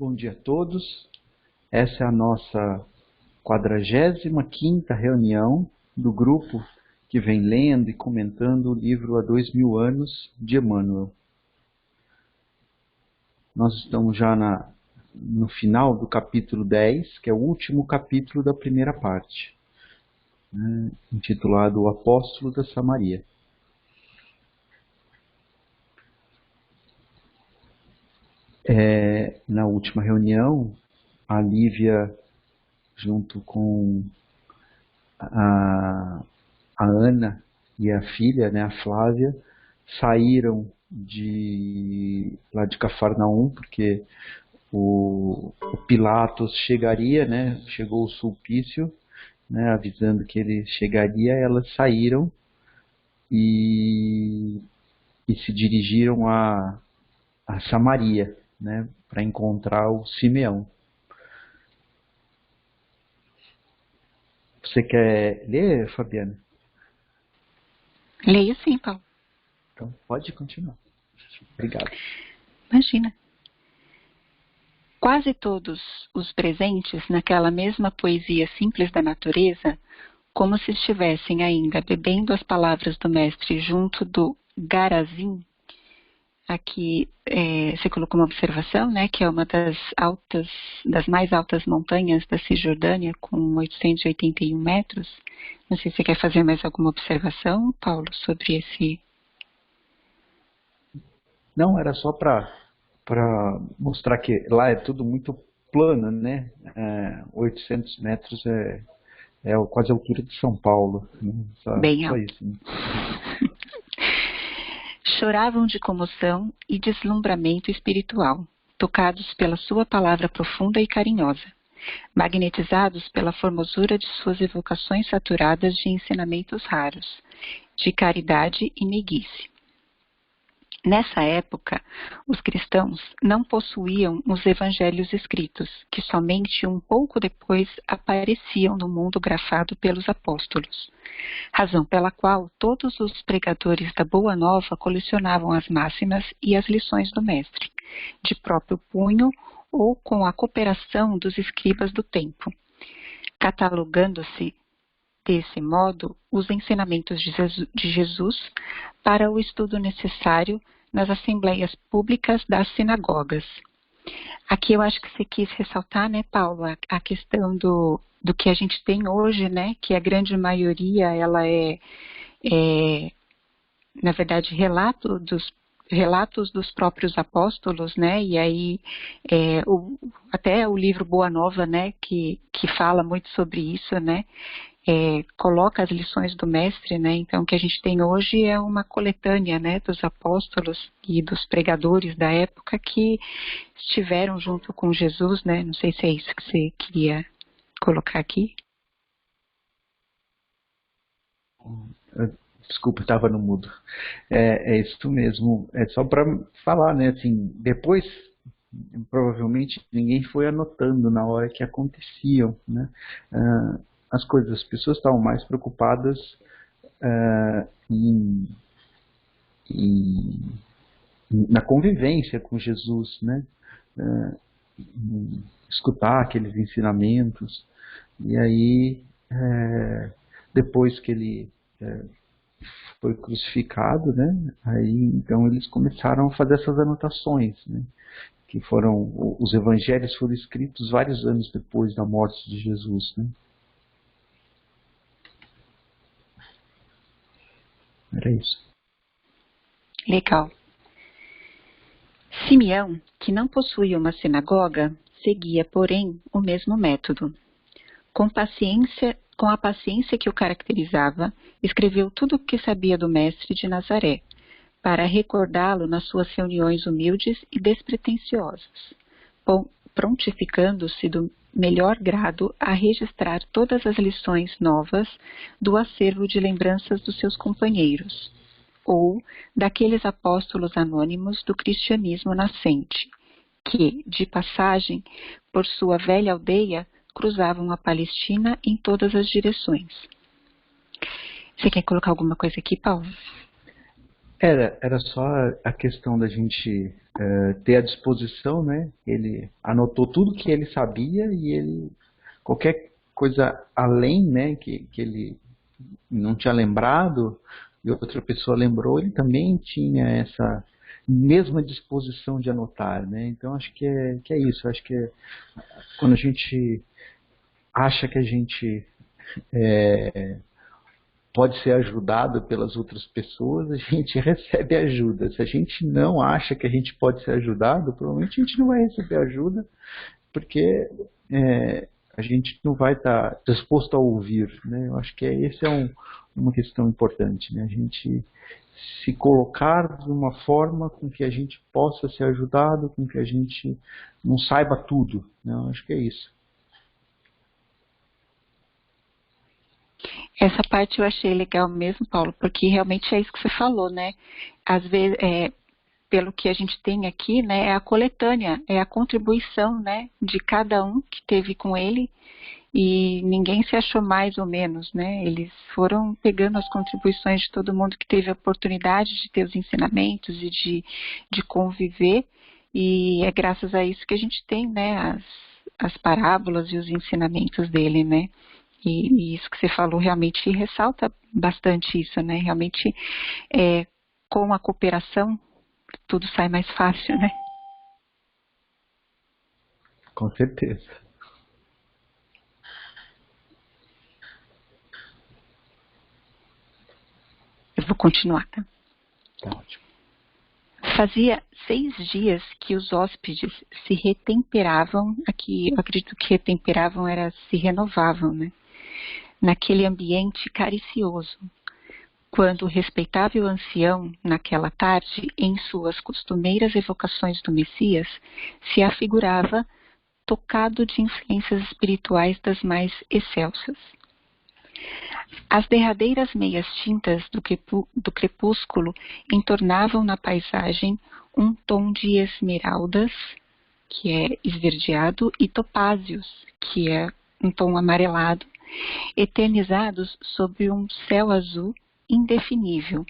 Bom dia a todos. Essa é a nossa 45ª reunião do grupo que vem lendo e comentando o livro Há 2000 anos de Emmanuel. Nós estamos já no final do capítulo 10, que é o último capítulo da primeira parte, intitulado O Apóstolo da Samaria. Na última reunião, a Lívia, junto com a Ana e a filha, a Flávia, saíram lá de Cafarnaum, porque o Pilatos chegaria, chegou o Sulpício, avisando que ele chegaria. Elas saíram e se dirigiram a Samaria, para encontrar o Simeão. Você quer ler, Fabiana? Leio sim, Paulo. Então, pode continuar. Obrigado. Imagina. Quase todos os presentes naquela mesma poesia simples da natureza, como se estivessem ainda bebendo as palavras do mestre junto do Garazim. Aqui você colocou uma observação, que é uma das mais altas montanhas da Cisjordânia, com 881 metros. Não sei se você quer fazer mais alguma observação, Paulo, sobre esse... Não, era só para mostrar que lá é tudo muito plano, 800 metros é quase a altura de São Paulo. Bem só alto. Isso. Choravam de comoção e deslumbramento espiritual, tocados pela sua palavra profunda e carinhosa, magnetizados pela formosura de suas evocações saturadas de ensinamentos raros, de caridade e meiguice. Nessa época, os cristãos não possuíam os evangelhos escritos, que somente um pouco depois apareciam no mundo grafado pelos apóstolos, razão pela qual todos os pregadores da Boa Nova colecionavam as máximas e as lições do mestre, de próprio punho ou com a cooperação dos escribas do tempo, catalogando-se desse modo os ensinamentos de Jesus para o estudo necessário nas assembleias públicas das sinagogas. Aqui eu acho que você quis ressaltar, Paulo, a questão do que a gente tem hoje, que a grande maioria ela na verdade, relatos dos próprios apóstolos, e aí até o livro Boa Nova, que fala muito sobre isso, coloca as lições do mestre, então o que a gente tem hoje é uma coletânea, dos apóstolos e dos pregadores da época que estiveram junto com Jesus, não sei se é isso que você queria colocar aqui. Desculpa, estava no mudo. É isso mesmo. É só para falar, assim, depois provavelmente ninguém foi anotando na hora que aconteciam, as coisas. As pessoas estavam mais preocupadas na convivência com Jesus, em escutar aqueles ensinamentos. E aí, depois que ele foi crucificado, aí então eles começaram a fazer essas anotações, que foram, os evangelhos foram escritos vários anos depois da morte de Jesus, Era isso. Legal. Simeão, que não possuía uma sinagoga, seguia, porém, o mesmo método. Com a paciência que o caracterizava, escreveu tudo o que sabia do mestre de Nazaré, para recordá-lo nas suas reuniões humildes e despretensiosas, prontificando-se do melhor grado a registrar todas as lições novas do acervo de lembranças dos seus companheiros, ou daqueles apóstolos anônimos do cristianismo nascente, que, de passagem, por sua velha aldeia, cruzavam a Palestina em todas as direções. Você quer colocar alguma coisa aqui, Paulo? Era só a questão da gente ter à disposição, né? Ele anotou tudo que ele sabia e ele qualquer coisa além, né, que ele não tinha lembrado e outra pessoa lembrou, ele também tinha essa mesma disposição de anotar, né? Então acho que é isso, acho que quando a gente acha que a gente pode ser ajudado pelas outras pessoas, a gente recebe ajuda. Se a gente não acha que a gente pode ser ajudado, provavelmente a gente não vai receber ajuda, porque a gente não vai estar disposto a ouvir, né? Eu acho que esse é uma questão importante, né? A gente se colocar de uma forma com que a gente possa ser ajudado, com que a gente não saiba tudo, né? Eu acho que é isso. Essa parte eu achei legal mesmo, Paulo, porque realmente é isso que você falou, né? Às vezes, pelo que a gente tem aqui, né, é a coletânea, é a contribuição, né, de cada um que teve com ele, e ninguém se achou mais ou menos, né? Eles foram pegando as contribuições de todo mundo que teve a oportunidade de ter os ensinamentos e de conviver, e é graças a isso que a gente tem, né, as parábolas e os ensinamentos dele, né? E isso que você falou realmente ressalta bastante isso, né? Realmente, com a cooperação, tudo sai mais fácil, né? Com certeza. Eu vou continuar, tá? Tá ótimo. Fazia 6 dias que os hóspedes se retemperavam, aqui eu acredito que retemperavam era se renovavam, né? Naquele ambiente caricioso, quando o respeitável ancião, naquela tarde, em suas costumeiras evocações do Messias, se afigurava tocado de influências espirituais das mais excelsas. As derradeiras meias tintas do crepúsculo entornavam na paisagem um tom de esmeraldas, que é esverdeado, e topázios, que é um tom amarelado, eternizados sobre um céu azul indefinível.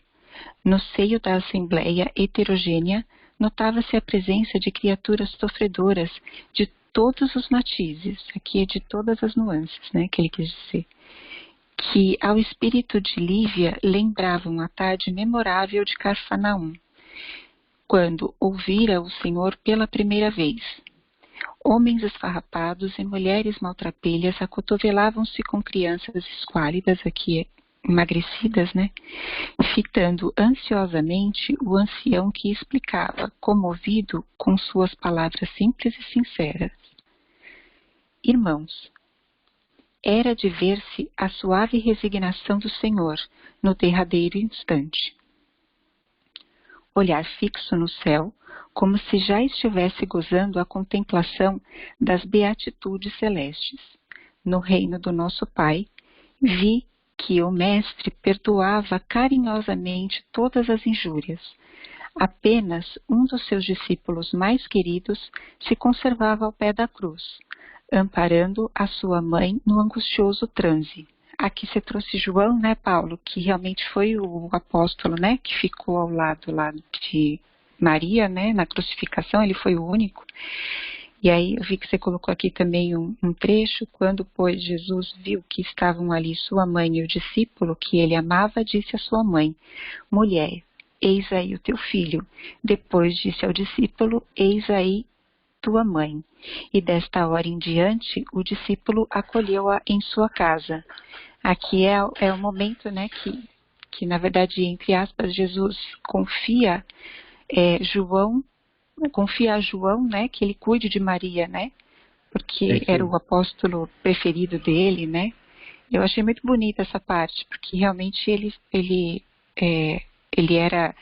No seio da assembleia heterogênea, notava-se a presença de criaturas sofredoras de todos os matizes, aqui é de todas as nuances, né, que ele quis dizer, que ao espírito de Lívia lembravam a tarde memorável de Cafarnaum, quando ouvira o Senhor pela primeira vez. Homens esfarrapados e mulheres maltrapilhas acotovelavam-se com crianças esquálidas, aqui emagrecidas, né? Fitando ansiosamente o ancião que explicava, comovido com suas palavras simples e sinceras. Irmãos, era de ver-se a suave resignação do Senhor no derradeiro instante. Olhar fixo no céu, como se já estivesse gozando a contemplação das beatitudes celestes. No reino do nosso Pai, vi que o Mestre perdoava carinhosamente todas as injúrias. Apenas um dos seus discípulos mais queridos se conservava ao pé da cruz, amparando a sua mãe no angustioso transe. Aqui você trouxe João, né, Paulo, que realmente foi o apóstolo, né, que ficou ao lado lá de Maria, né, na crucificação, ele foi o único. E aí eu vi que você colocou aqui também um trecho, quando, pois, Jesus viu que estavam ali sua mãe e o discípulo que ele amava, disse à sua mãe, mulher, eis aí o teu filho. Depois disse ao discípulo, eis aí tua mãe. E desta hora em diante, o discípulo acolheu-a em sua casa. Aqui é o momento, né, que na verdade, entre aspas, Jesus confia confia a João, né, que ele cuide de Maria, né, porque era o apóstolo preferido dele, né. Eu achei muito bonita essa parte, porque realmente ele era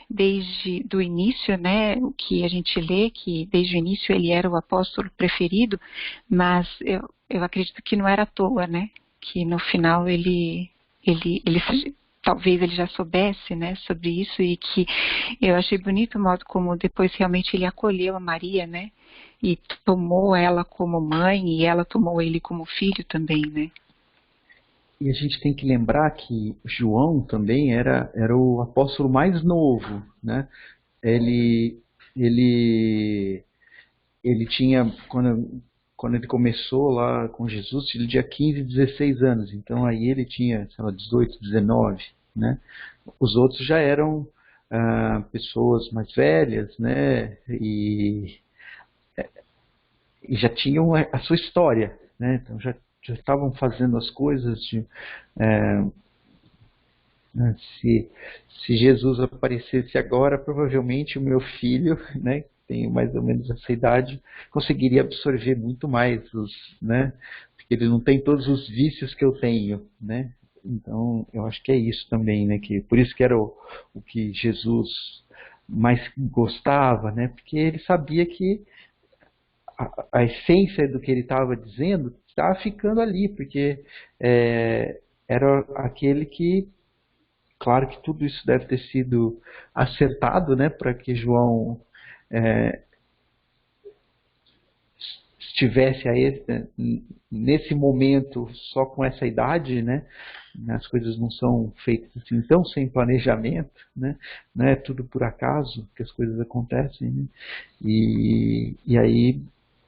desde do início, né, o que a gente lê, que desde o início ele era o apóstolo preferido, mas eu acredito que não era à toa, né, que no final talvez ele já soubesse, né, sobre isso, e que eu achei bonito o modo como depois realmente ele acolheu a Maria, né, e tomou ela como mãe, e ela tomou ele como filho também, né. E a gente tem que lembrar que João também era o apóstolo mais novo, né? Ele ele, ele tinha, quando ele começou lá com Jesus, ele tinha 15, 16 anos. Então aí ele tinha, sei lá, 18, 19, né? Os outros já eram pessoas mais velhas, né? E já tinham a sua história, né? Então já estavam fazendo as coisas né? Se Jesus aparecesse agora, provavelmente o meu filho, né, que tem mais ou menos essa idade, conseguiria absorver muito mais né, porque ele não tem todos os vícios que eu tenho, né? Então, eu acho que é isso também, né, que por isso que era o que Jesus mais gostava, né? Porque ele sabia que a essência do que ele estava dizendo estava ficando ali, porque era aquele que, claro que tudo isso deve ter sido acertado, né, para que João estivesse aí, nesse momento só com essa idade, né? As coisas não são feitas assim tão sem planejamento, né? Não é tudo por acaso que as coisas acontecem, né? E aí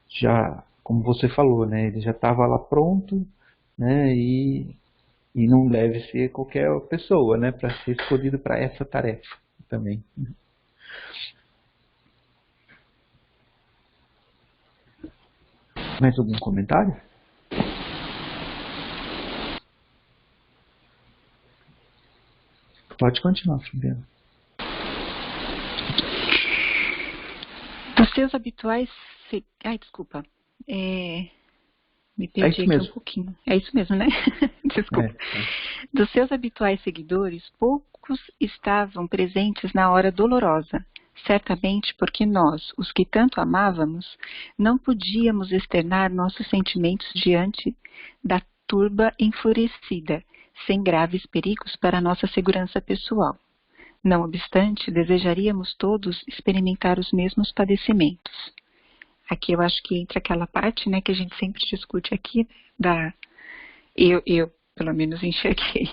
já, como você falou, né? Ele já estava lá pronto, né? E não deve ser qualquer pessoa, né? Para ser escolhido para essa tarefa também. Mais algum comentário? Pode continuar, Fabiana. Dos seus habituais... Ai, desculpa. Me perdi aqui um pouquinho. É isso mesmo, né? Desculpa. Dos seus habituais seguidores, poucos estavam presentes na hora dolorosa. Certamente porque nós, os que tanto amávamos, não podíamos externar nossos sentimentos diante da turba enfurecida, sem graves perigos para nossa segurança pessoal. Não obstante, desejaríamos todos experimentar os mesmos padecimentos. Aqui eu acho que entra aquela parte, né, que a gente sempre discute aqui, eu pelo menos enxerguei,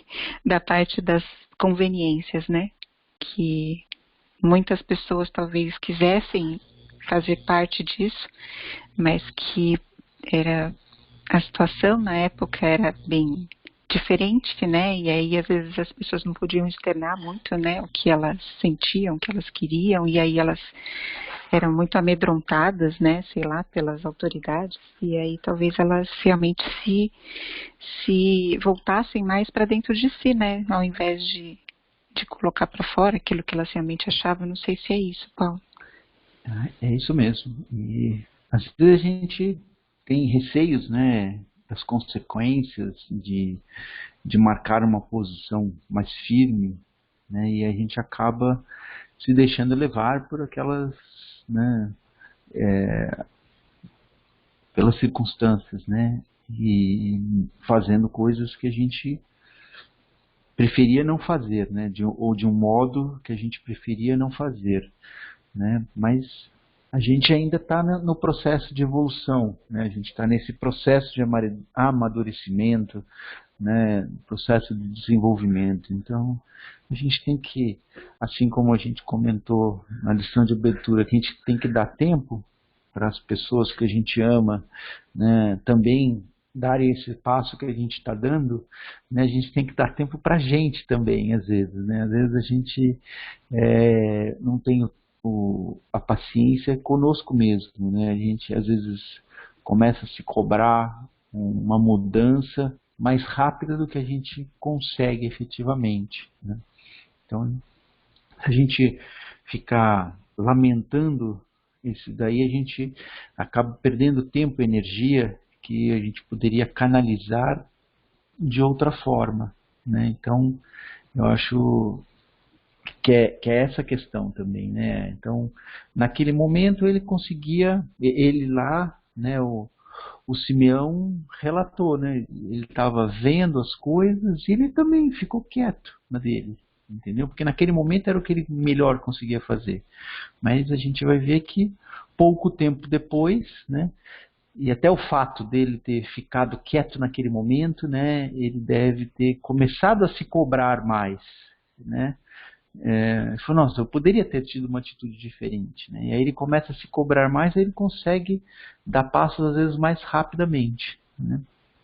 da parte das conveniências, né, que muitas pessoas talvez quisessem fazer parte disso, mas que a situação na época era bem diferente, né, e aí às vezes as pessoas não podiam externar muito, né, o que elas sentiam, o que elas queriam, e aí elas eram muito amedrontadas, né, sei lá, pelas autoridades, e aí talvez elas realmente se voltassem mais para dentro de si, né, ao invés de colocar para fora aquilo que elas realmente achavam. Não sei se é isso, Paulo. É isso mesmo. E às vezes a gente tem receios, né, das consequências de marcar uma posição mais firme, né, e a gente acaba se deixando levar por aquelas, né, pelas circunstâncias, né, e fazendo coisas que a gente preferia não fazer, né, ou de um modo que a gente preferia não fazer, né, mas a gente ainda está no processo de evolução, né, a gente está nesse processo de amadurecimento, né, processo de desenvolvimento. Então, a gente tem que, assim como a gente comentou na lição de abertura, que a gente tem que dar tempo para as pessoas que a gente ama, né, também darem esse passo que a gente está dando, né, a gente tem que dar tempo para a gente também, às vezes. Né, às vezes a gente não tem a paciência conosco mesmo. Né, a gente, às vezes, começa a se cobrar uma mudança mais rápida do que a gente consegue efetivamente. Né? Então, se a gente ficar lamentando isso daí, a gente acaba perdendo tempo e energia que a gente poderia canalizar de outra forma. Né? Então, eu acho que é essa questão também. Né? Então, naquele momento ele conseguia, ele lá, né, o Simeão relatou, né? Ele estava vendo as coisas e ele também ficou quieto na dele, entendeu? Porque naquele momento era o que ele melhor conseguia fazer. Mas a gente vai ver que pouco tempo depois, né? E até o fato dele ter ficado quieto naquele momento, né? Ele deve ter começado a se cobrar mais, né? Ele falou, nossa, eu poderia ter tido uma atitude diferente, né? E aí ele começa a se cobrar mais, aí ele consegue dar passos às vezes mais rapidamente, né?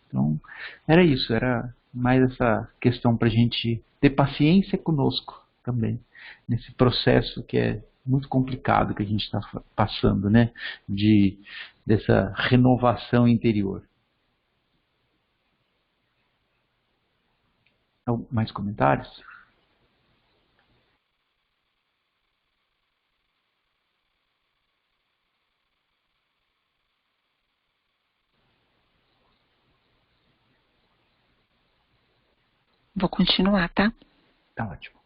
Então, era isso, era mais essa questão para a gente ter paciência conosco também, nesse processo que é muito complicado que a gente está passando, né? Dessa renovação interior. Mais comentários? Vou continuar, tá? Tá ótimo.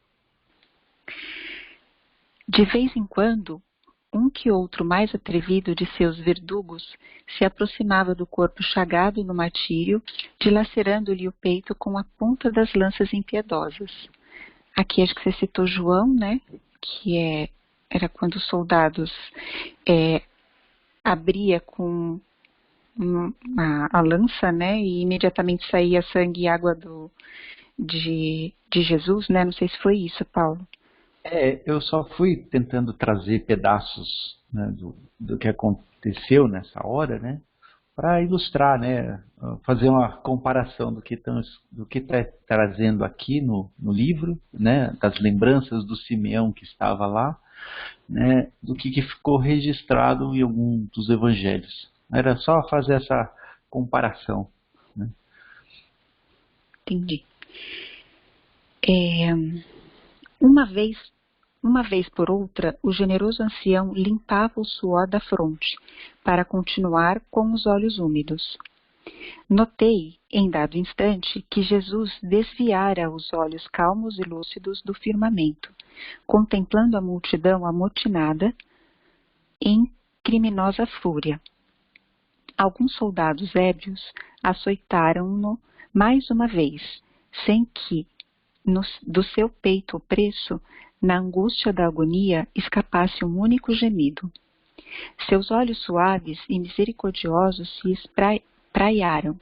De vez em quando, um que outro mais atrevido de seus verdugos se aproximava do corpo chagado no martírio, dilacerando-lhe o peito com a ponta das lanças impiedosas. Aqui acho que você citou João, né? Que era quando os soldados abria com a lança, né? E imediatamente saía sangue e água de Jesus, né? Não sei se foi isso, Paulo. Eu só fui tentando trazer pedaços, né, do que aconteceu nessa hora, né, para ilustrar, né, fazer uma comparação do que está trazendo aqui no livro, né, das lembranças do Simeão que estava lá, né, do que ficou registrado em algum dos evangelhos. Era só fazer essa comparação, né? Entendi. Uma vez por outra, o generoso ancião limpava o suor da fronte, para continuar com os olhos úmidos. Notei, em dado instante, que Jesus desviara os olhos calmos e lúcidos do firmamento, contemplando a multidão amotinada em criminosa fúria. Alguns soldados ébrios açoitaram-no mais uma vez, sem que, do seu peito opresso, na angústia da agonia, escapasse um único gemido. Seus olhos suaves e misericordiosos se espraiaram,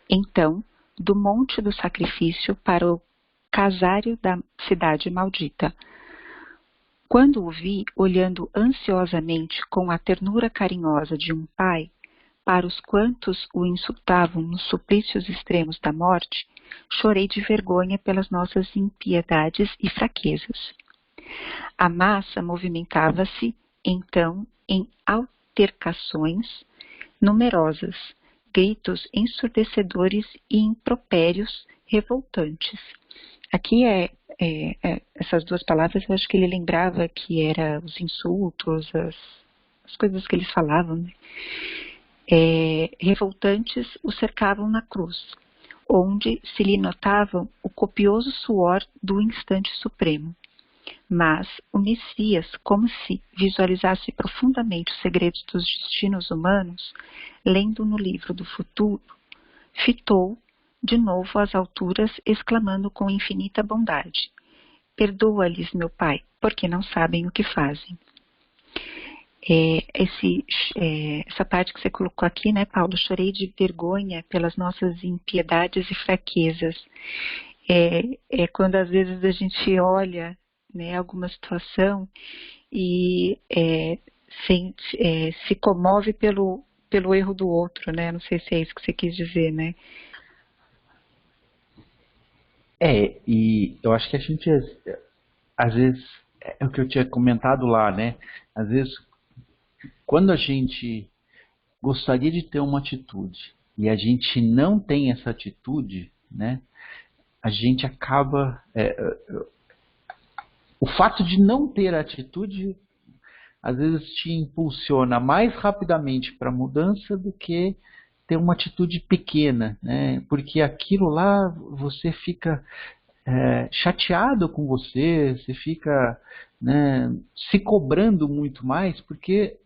então, do monte do sacrifício para o casário da cidade maldita. Quando o vi olhando ansiosamente com a ternura carinhosa de um pai para os quantos o insultavam nos suplícios extremos da morte, chorei de vergonha pelas nossas impiedades e fraquezas. A massa movimentava-se, então, em altercações numerosas, gritos ensurdecedores e impropérios revoltantes. Aqui essas duas palavras, eu acho que ele lembrava que eram os insultos, as coisas que eles falavam, né? Revoltantes o cercavam na cruz, onde se lhe notava o copioso suor do instante supremo. Mas o Messias, como se visualizasse profundamente os segredos dos destinos humanos, lendo no livro do futuro, fitou de novo às alturas, exclamando com infinita bondade: perdoa-lhes, meu Pai, porque não sabem o que fazem. Essa parte que você colocou aqui, né, Paulo? Chorei de vergonha pelas nossas impiedades e fraquezas. Quando às vezes a gente olha, né, alguma situação e se comove pelo erro do outro, né? Não sei se é isso que você quis dizer, né? E eu acho que a gente, às vezes, é o que eu tinha comentado lá, né? Às vezes, quando a gente gostaria de ter uma atitude e a gente não tem essa atitude, né? A gente acaba... o fato de não ter a atitude, às vezes te impulsiona mais rapidamente para a mudança do que ter uma atitude pequena, né? Porque aquilo lá você fica chateado com você fica, né, se cobrando muito mais porque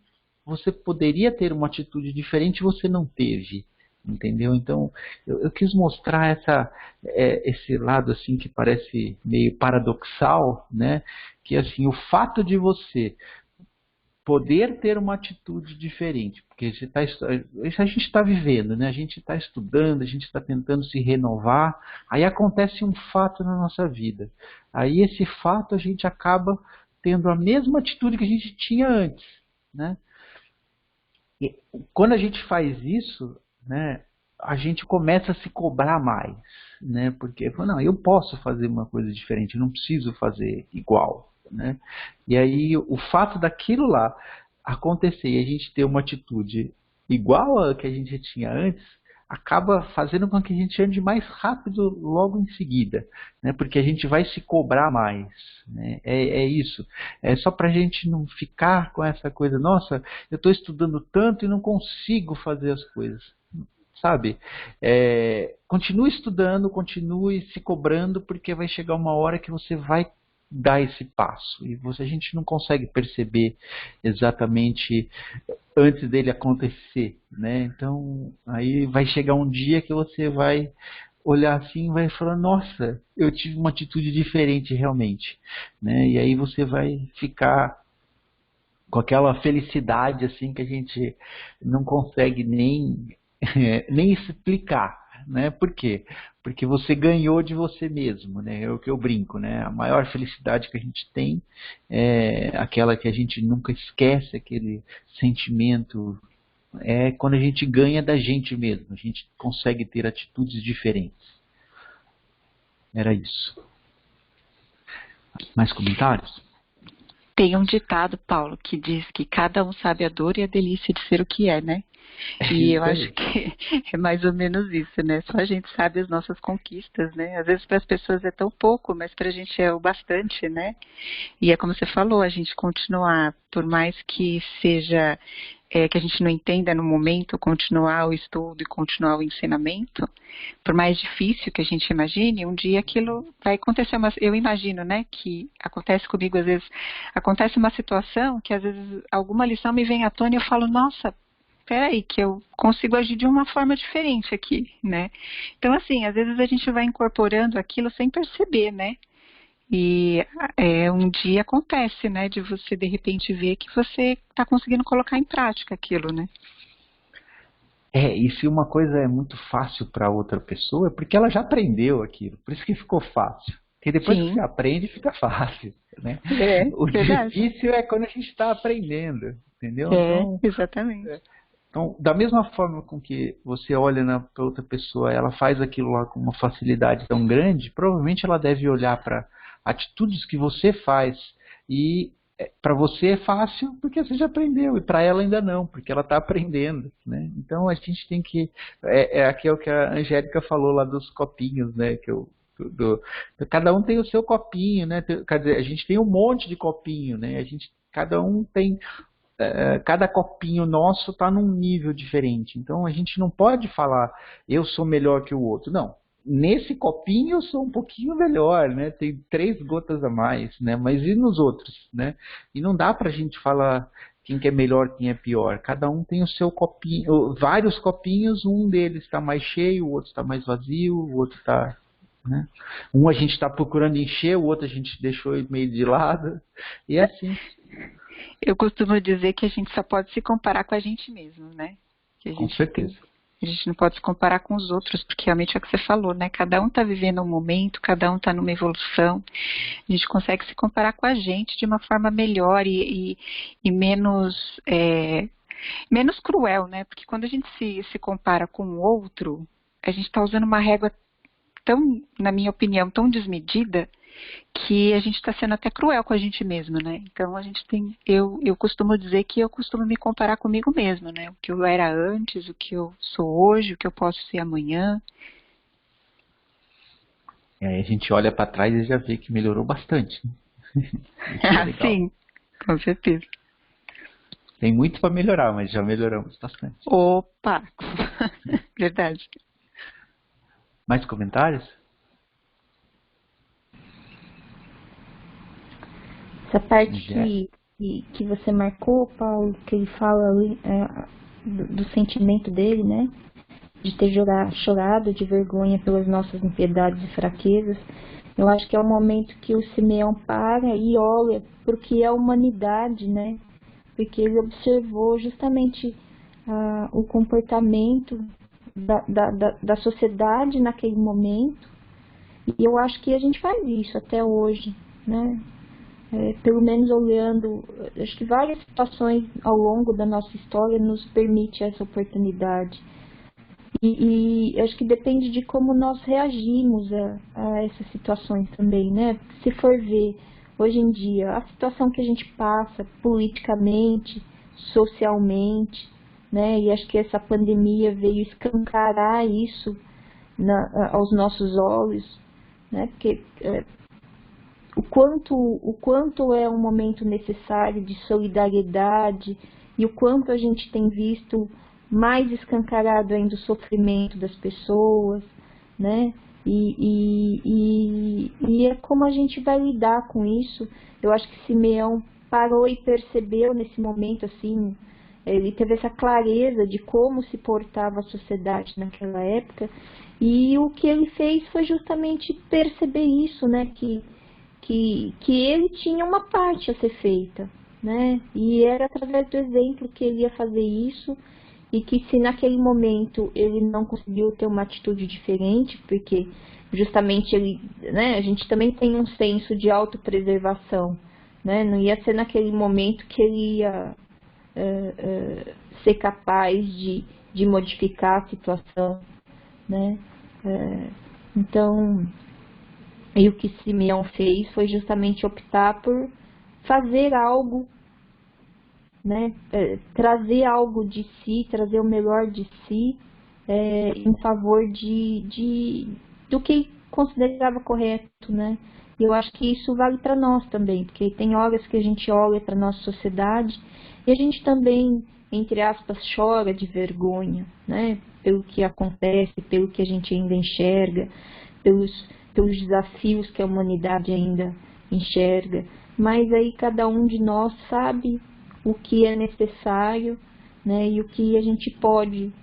você poderia ter uma atitude diferente e você não teve, entendeu? Então eu quis mostrar esse lado assim que parece meio paradoxal, né? Que assim, o fato de você poder ter uma atitude diferente, porque isso a gente está vivendo, né? A gente está estudando, a gente está tentando se renovar, aí acontece um fato na nossa vida. Aí esse fato a gente acaba tendo a mesma atitude que a gente tinha antes, né? E quando a gente faz isso, né, a gente começa a se cobrar mais, né? Porque, não, eu posso fazer uma coisa diferente, eu não preciso fazer igual, né? E aí o fato daquilo lá acontecer e a gente ter uma atitude igual a que a gente tinha antes, acaba fazendo com que a gente ande mais rápido logo em seguida, né? Porque a gente vai se cobrar mais, né? É isso. É só para a gente não ficar com essa coisa, nossa, eu estou estudando tanto e não consigo fazer as coisas. Sabe? Continue estudando, continue se cobrando, porque vai chegar uma hora que você vai dar esse passo. E a gente não consegue perceber exatamente antes dele acontecer, né? Então, aí vai chegar um dia que você vai olhar assim e vai falar, nossa, eu tive uma atitude diferente realmente, né? E aí você vai ficar com aquela felicidade assim que a gente não consegue nem explicar, né? Por quê? Porque você ganhou de você mesmo, né? É o que eu brinco, né? A maior felicidade que a gente tem é aquela que a gente nunca esquece, aquele sentimento, é quando a gente ganha da gente mesmo, a gente consegue ter atitudes diferentes. Era isso. Mais comentários? Tem um ditado, Paulo, que diz que cada um sabe a dor e a delícia de ser o que é, né? E eu acho que é mais ou menos isso, né? Só a gente sabe as nossas conquistas, né? Às vezes para as pessoas é tão pouco, mas para a gente é o bastante, né? E é como você falou, a gente continuar, por mais que seja, que a gente não entenda no momento, continuar o estudo e continuar o ensinamento, por mais difícil que a gente imagine, um dia aquilo vai acontecer. Eu imagino, né, que acontece comigo, às vezes, acontece uma situação que às vezes alguma lição me vem à tona e eu falo, nossa, peraí, que eu consigo agir de uma forma diferente aqui, né? Então, assim, às vezes a gente vai incorporando aquilo sem perceber, né? E um dia acontece, né, de você de repente ver que você está conseguindo colocar em prática aquilo, né? E se uma coisa é muito fácil para outra pessoa, é porque ela já aprendeu aquilo, por isso que ficou fácil. Porque depois Sim. que você aprende, fica fácil, né? O Verdade. difícil é quando a gente está aprendendo, entendeu? Então, exatamente. Então, da mesma forma com que você olha para outra pessoa, ela faz aquilo lá com uma facilidade tão grande, provavelmente ela deve olhar para atitudes que você faz e para você é fácil porque você já aprendeu e para ela ainda não, porque ela está aprendendo, né? Então a gente tem que aqui é o que a Angélica falou lá dos copinhos, né? Cada um tem o seu copinho, né? Quer dizer, a gente tem um monte de copinho, né? Cada um tem cada copinho nosso está num nível diferente. Então a gente não pode falar eu sou melhor que o outro. Não. Nesse copinho eu sou um pouquinho melhor, né? Tem 3 gotas a mais, né? Mas e nos outros, né? E não dá pra gente falar quem que é melhor, quem é pior. Cada um tem o seu copinho, vários copinhos, um deles está mais cheio, o outro está mais vazio, o outro está, né? Um a gente está procurando encher, o outro a gente deixou meio de lado. E é assim. Eu costumo dizer que a gente só pode se comparar com a gente mesmo, né? Com certeza. A gente não pode se comparar com os outros, porque realmente é o que você falou, né? Cada um está vivendo um momento, cada um está numa evolução. A gente consegue se comparar com a gente de uma forma melhor e menos, menos cruel, né? Porque quando a gente se compara com o outro, a gente está usando uma régua tão, na minha opinião, tão desmedida, que a gente está sendo até cruel com a gente mesmo, né? Então a gente tem, eu costumo dizer que eu costumo me comparar comigo mesmo, né? O que eu era antes, o que eu sou hoje, o que eu posso ser amanhã. E aí a gente olha para trás e já vê que melhorou bastante. Né? Sim, com certeza. Tem muito para melhorar, mas já melhoramos bastante. Opa! Verdade. Mais comentários? Essa parte que você marcou, Paulo, que ele fala ali, do sentimento dele, né? De ter chorado de vergonha pelas nossas impiedades e fraquezas. Eu acho que é o momento que o Simeão para e olha para o que é a humanidade, né? porque ele observou justamente o comportamento da sociedade naquele momento, e eu acho que a gente faz isso até hoje, né? Pelo menos olhando, acho que várias situações ao longo da nossa história nos permite essa oportunidade. E acho que depende de como nós reagimos a essas situações também, né? Se for ver, hoje em dia, a situação que a gente passa politicamente, socialmente, né? E acho que essa pandemia veio escancarar isso aos nossos olhos, né? Porque o quanto é um momento necessário de solidariedade e o quanto a gente tem visto mais escancarado ainda o sofrimento das pessoas, né? E é como a gente vai lidar com isso. Eu acho que Simeão parou e percebeu nesse momento, assim, ele teve essa clareza de como se portava a sociedade naquela época, e o que ele fez foi justamente perceber isso, né? Que ele tinha uma parte a ser feita, né? E era através do exemplo que ele ia fazer isso, e que se naquele momento ele não conseguiu ter uma atitude diferente, porque justamente ele, né, a gente também tem um senso de autopreservação, né? Não ia ser naquele momento que ele ia ser capaz de modificar a situação, né? Então, e o que Simeão fez foi justamente optar por fazer algo, né? Trazer algo de si, trazer o melhor de si, em favor do que ele considerava correto, né? E eu acho que isso vale para nós também, porque tem horas que a gente olha para a nossa sociedade e a gente também, entre aspas, chora de vergonha, né? Pelo que acontece, pelo que a gente ainda enxerga, pelos desafios que a humanidade ainda enxerga. Mas aí cada um de nós sabe o que é necessário, né? E o que a gente pode,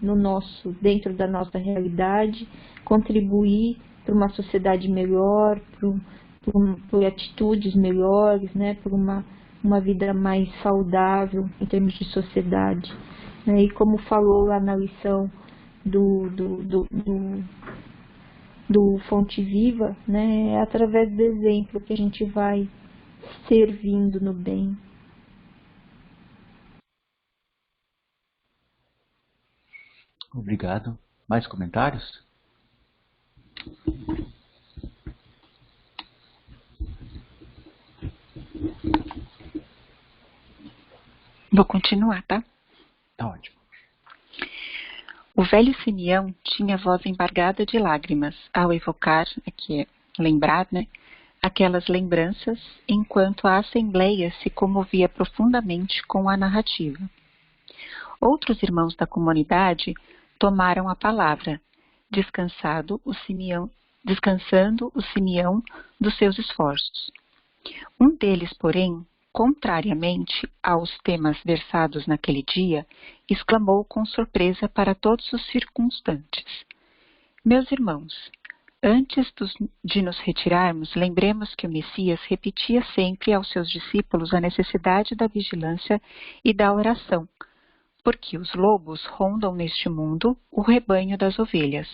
dentro da nossa realidade, contribuir para uma sociedade melhor, por atitudes melhores, né? Por uma vida mais saudável em termos de sociedade, né? E como falou lá na lição do Fonte Viva, né? É através do exemplo que a gente vai servindo no bem. Obrigado. Mais comentários? Vou continuar, tá? Tá ótimo. O velho Simeão tinha a voz embargada de lágrimas ao evocar, aqui é lembrar, né, aquelas lembranças, enquanto a assembleia se comovia profundamente com a narrativa. Outros irmãos da comunidade tomaram a palavra, descansando o Simeão dos seus esforços. Um deles, porém, contrariamente aos temas versados naquele dia, exclamou com surpresa para todos os circunstantes: Meus irmãos, antes de nos retirarmos, lembremos que o Messias repetia sempre aos seus discípulos a necessidade da vigilância e da oração, porque os lobos rondam neste mundo o rebanho das ovelhas.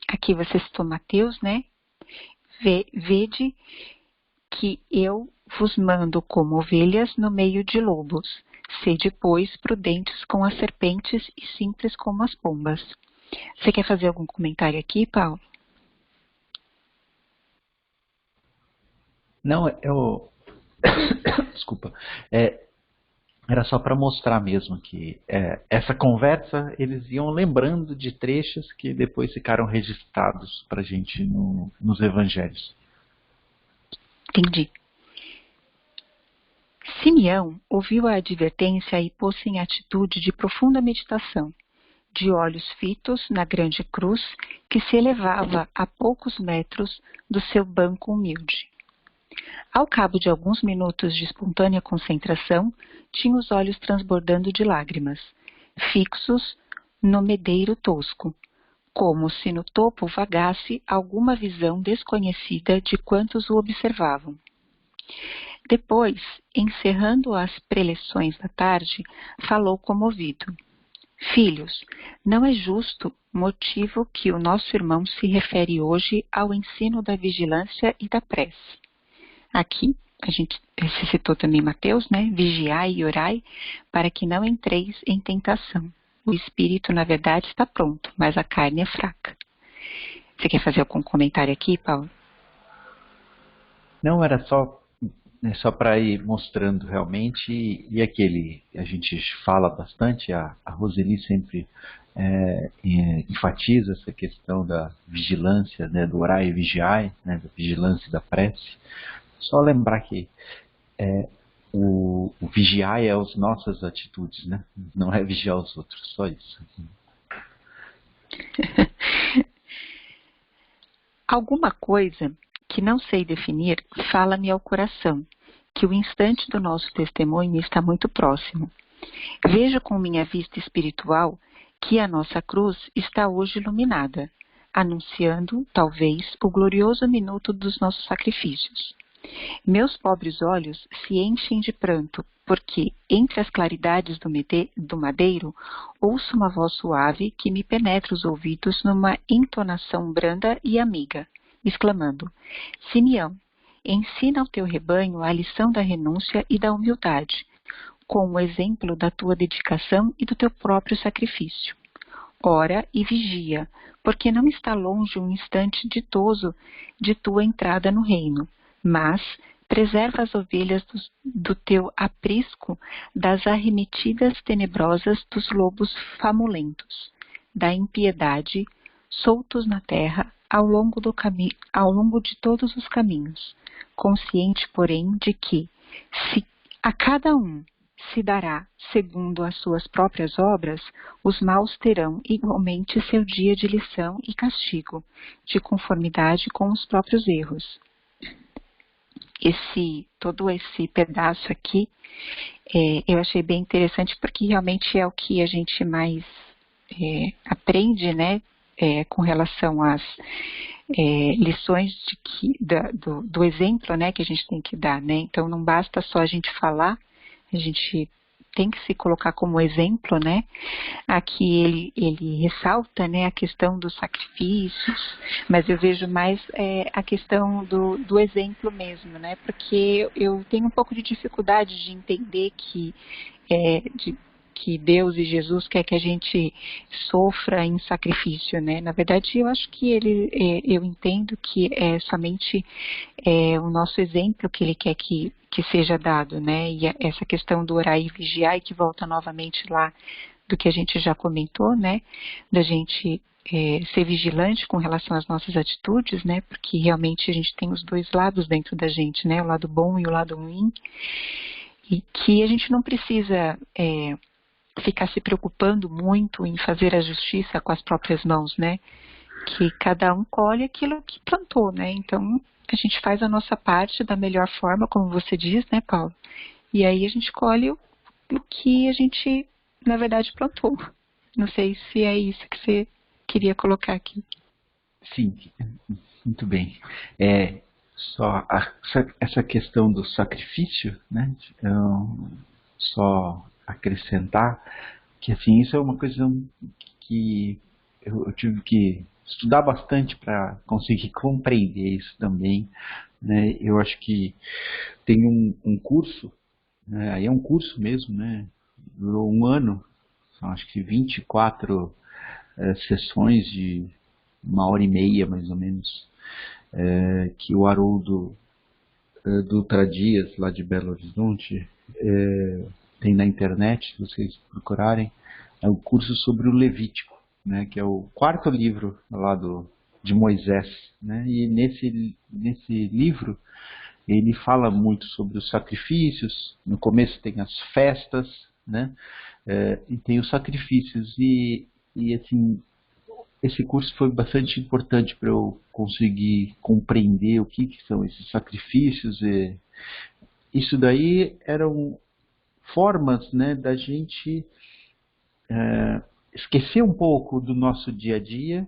Aqui você citou Mateus, né? Vede que eu vos mando como ovelhas no meio de lobos. Sede, pois, prudentes com as serpentes e simples como as pombas. Você quer fazer algum comentário aqui, Paulo? Não, desculpa. Era só para mostrar mesmo que essa conversa eles iam lembrando de trechos que depois ficaram registrados para a gente nos evangelhos. Entendi. Simeão ouviu a advertência e pôs-se em atitude de profunda meditação, de olhos fitos na grande cruz que se elevava a poucos metros do seu banco humilde. Ao cabo de alguns minutos de espontânea concentração, tinha os olhos transbordando de lágrimas, fixos no medeiro tosco, como se no topo vagasse alguma visão desconhecida de quantos o observavam. Depois, encerrando as preleções da tarde, falou comovido. Filhos, não é justo motivo que o nosso irmão se refere hoje ao ensino da vigilância e da prece. Aqui, a gente se citou também Mateus, né? Vigiai e orai para que não entreis em tentação. O espírito, na verdade, está pronto, mas a carne é fraca. Você quer fazer algum comentário aqui, Paulo? Não, era só para ir mostrando realmente, e aquele, a gente fala bastante, a Roseli sempre enfatiza essa questão da vigilância, né, do orar e vigiar, né, da vigilância e da prece. Só lembrar que o vigiar é as nossas atitudes, né? Não é vigiar os outros, só isso. Alguma coisa que não sei definir fala-me ao coração, que o instante do nosso testemunho está muito próximo. Vejo com minha vista espiritual que a nossa cruz está hoje iluminada, anunciando, talvez, o glorioso minuto dos nossos sacrifícios. Meus pobres olhos se enchem de pranto, porque, entre as claridades do madeiro, ouço uma voz suave que me penetra os ouvidos numa entonação branda e amiga, exclamando: Simeão, ensina ao teu rebanho a lição da renúncia e da humildade, com o exemplo da tua dedicação e do teu próprio sacrifício. Ora e vigia, porque não está longe um instante ditoso de tua entrada no reino, mas preserva as ovelhas do teu aprisco das arremetidas tenebrosas dos lobos famulentos, da impiedade, soltos na terra ao longo de todos os caminhos, consciente, porém, de que, se a cada um se dará segundo as suas próprias obras, os maus terão igualmente seu dia de lição e castigo, de conformidade com os próprios erros. Todo esse pedaço aqui, eu achei bem interessante porque realmente é o que a gente mais aprende, né, com relação às lições do exemplo, né, que a gente tem que dar, né? Então não basta só a gente falar, a gente tem que se colocar como exemplo, né? Aqui ele ressalta, né, a questão dos sacrifícios, mas eu vejo mais a questão do exemplo mesmo, né? Porque eu tenho um pouco de dificuldade de entender que Deus e Jesus quer que a gente sofra em sacrifício, né? Na verdade, eu acho que eu entendo que é somente o nosso exemplo que ele quer que seja dado, né? E essa questão do orar e vigiar, e que volta novamente lá do que a gente já comentou, né? Da gente ser vigilante com relação às nossas atitudes, né? Porque realmente a gente tem os dois lados dentro da gente, né? O lado bom e o lado ruim. E que a gente não precisa ficar se preocupando muito em fazer a justiça com as próprias mãos, né? Que cada um colhe aquilo que plantou, né? Então, a gente faz a nossa parte da melhor forma, como você diz, né, Paulo? E aí a gente colhe o que a gente, na verdade, plantou. Não sei se é isso que você queria colocar aqui. Sim, muito bem. Só essa questão do sacrifício, né? Só acrescentar que, assim, isso é uma coisa que eu tive que estudar bastante para conseguir compreender isso também, né? Eu acho que tem um curso, né? Aí é um curso mesmo, né? Durou um ano, são acho que 24 sessões de 1h30 mais ou menos, que o Haroldo Dutra Dias, lá de Belo Horizonte, tem na internet, se vocês procurarem. É um curso sobre o Levítico, né, que é o 4º livro lá de Moisés, né? E nesse livro ele fala muito sobre os sacrifícios. No começo tem as festas, né? E tem os sacrifícios, e assim, esse curso foi bastante importante para eu conseguir compreender o que são esses sacrifícios. E isso daí eram formas, né, da gente esquecer um pouco do nosso dia a dia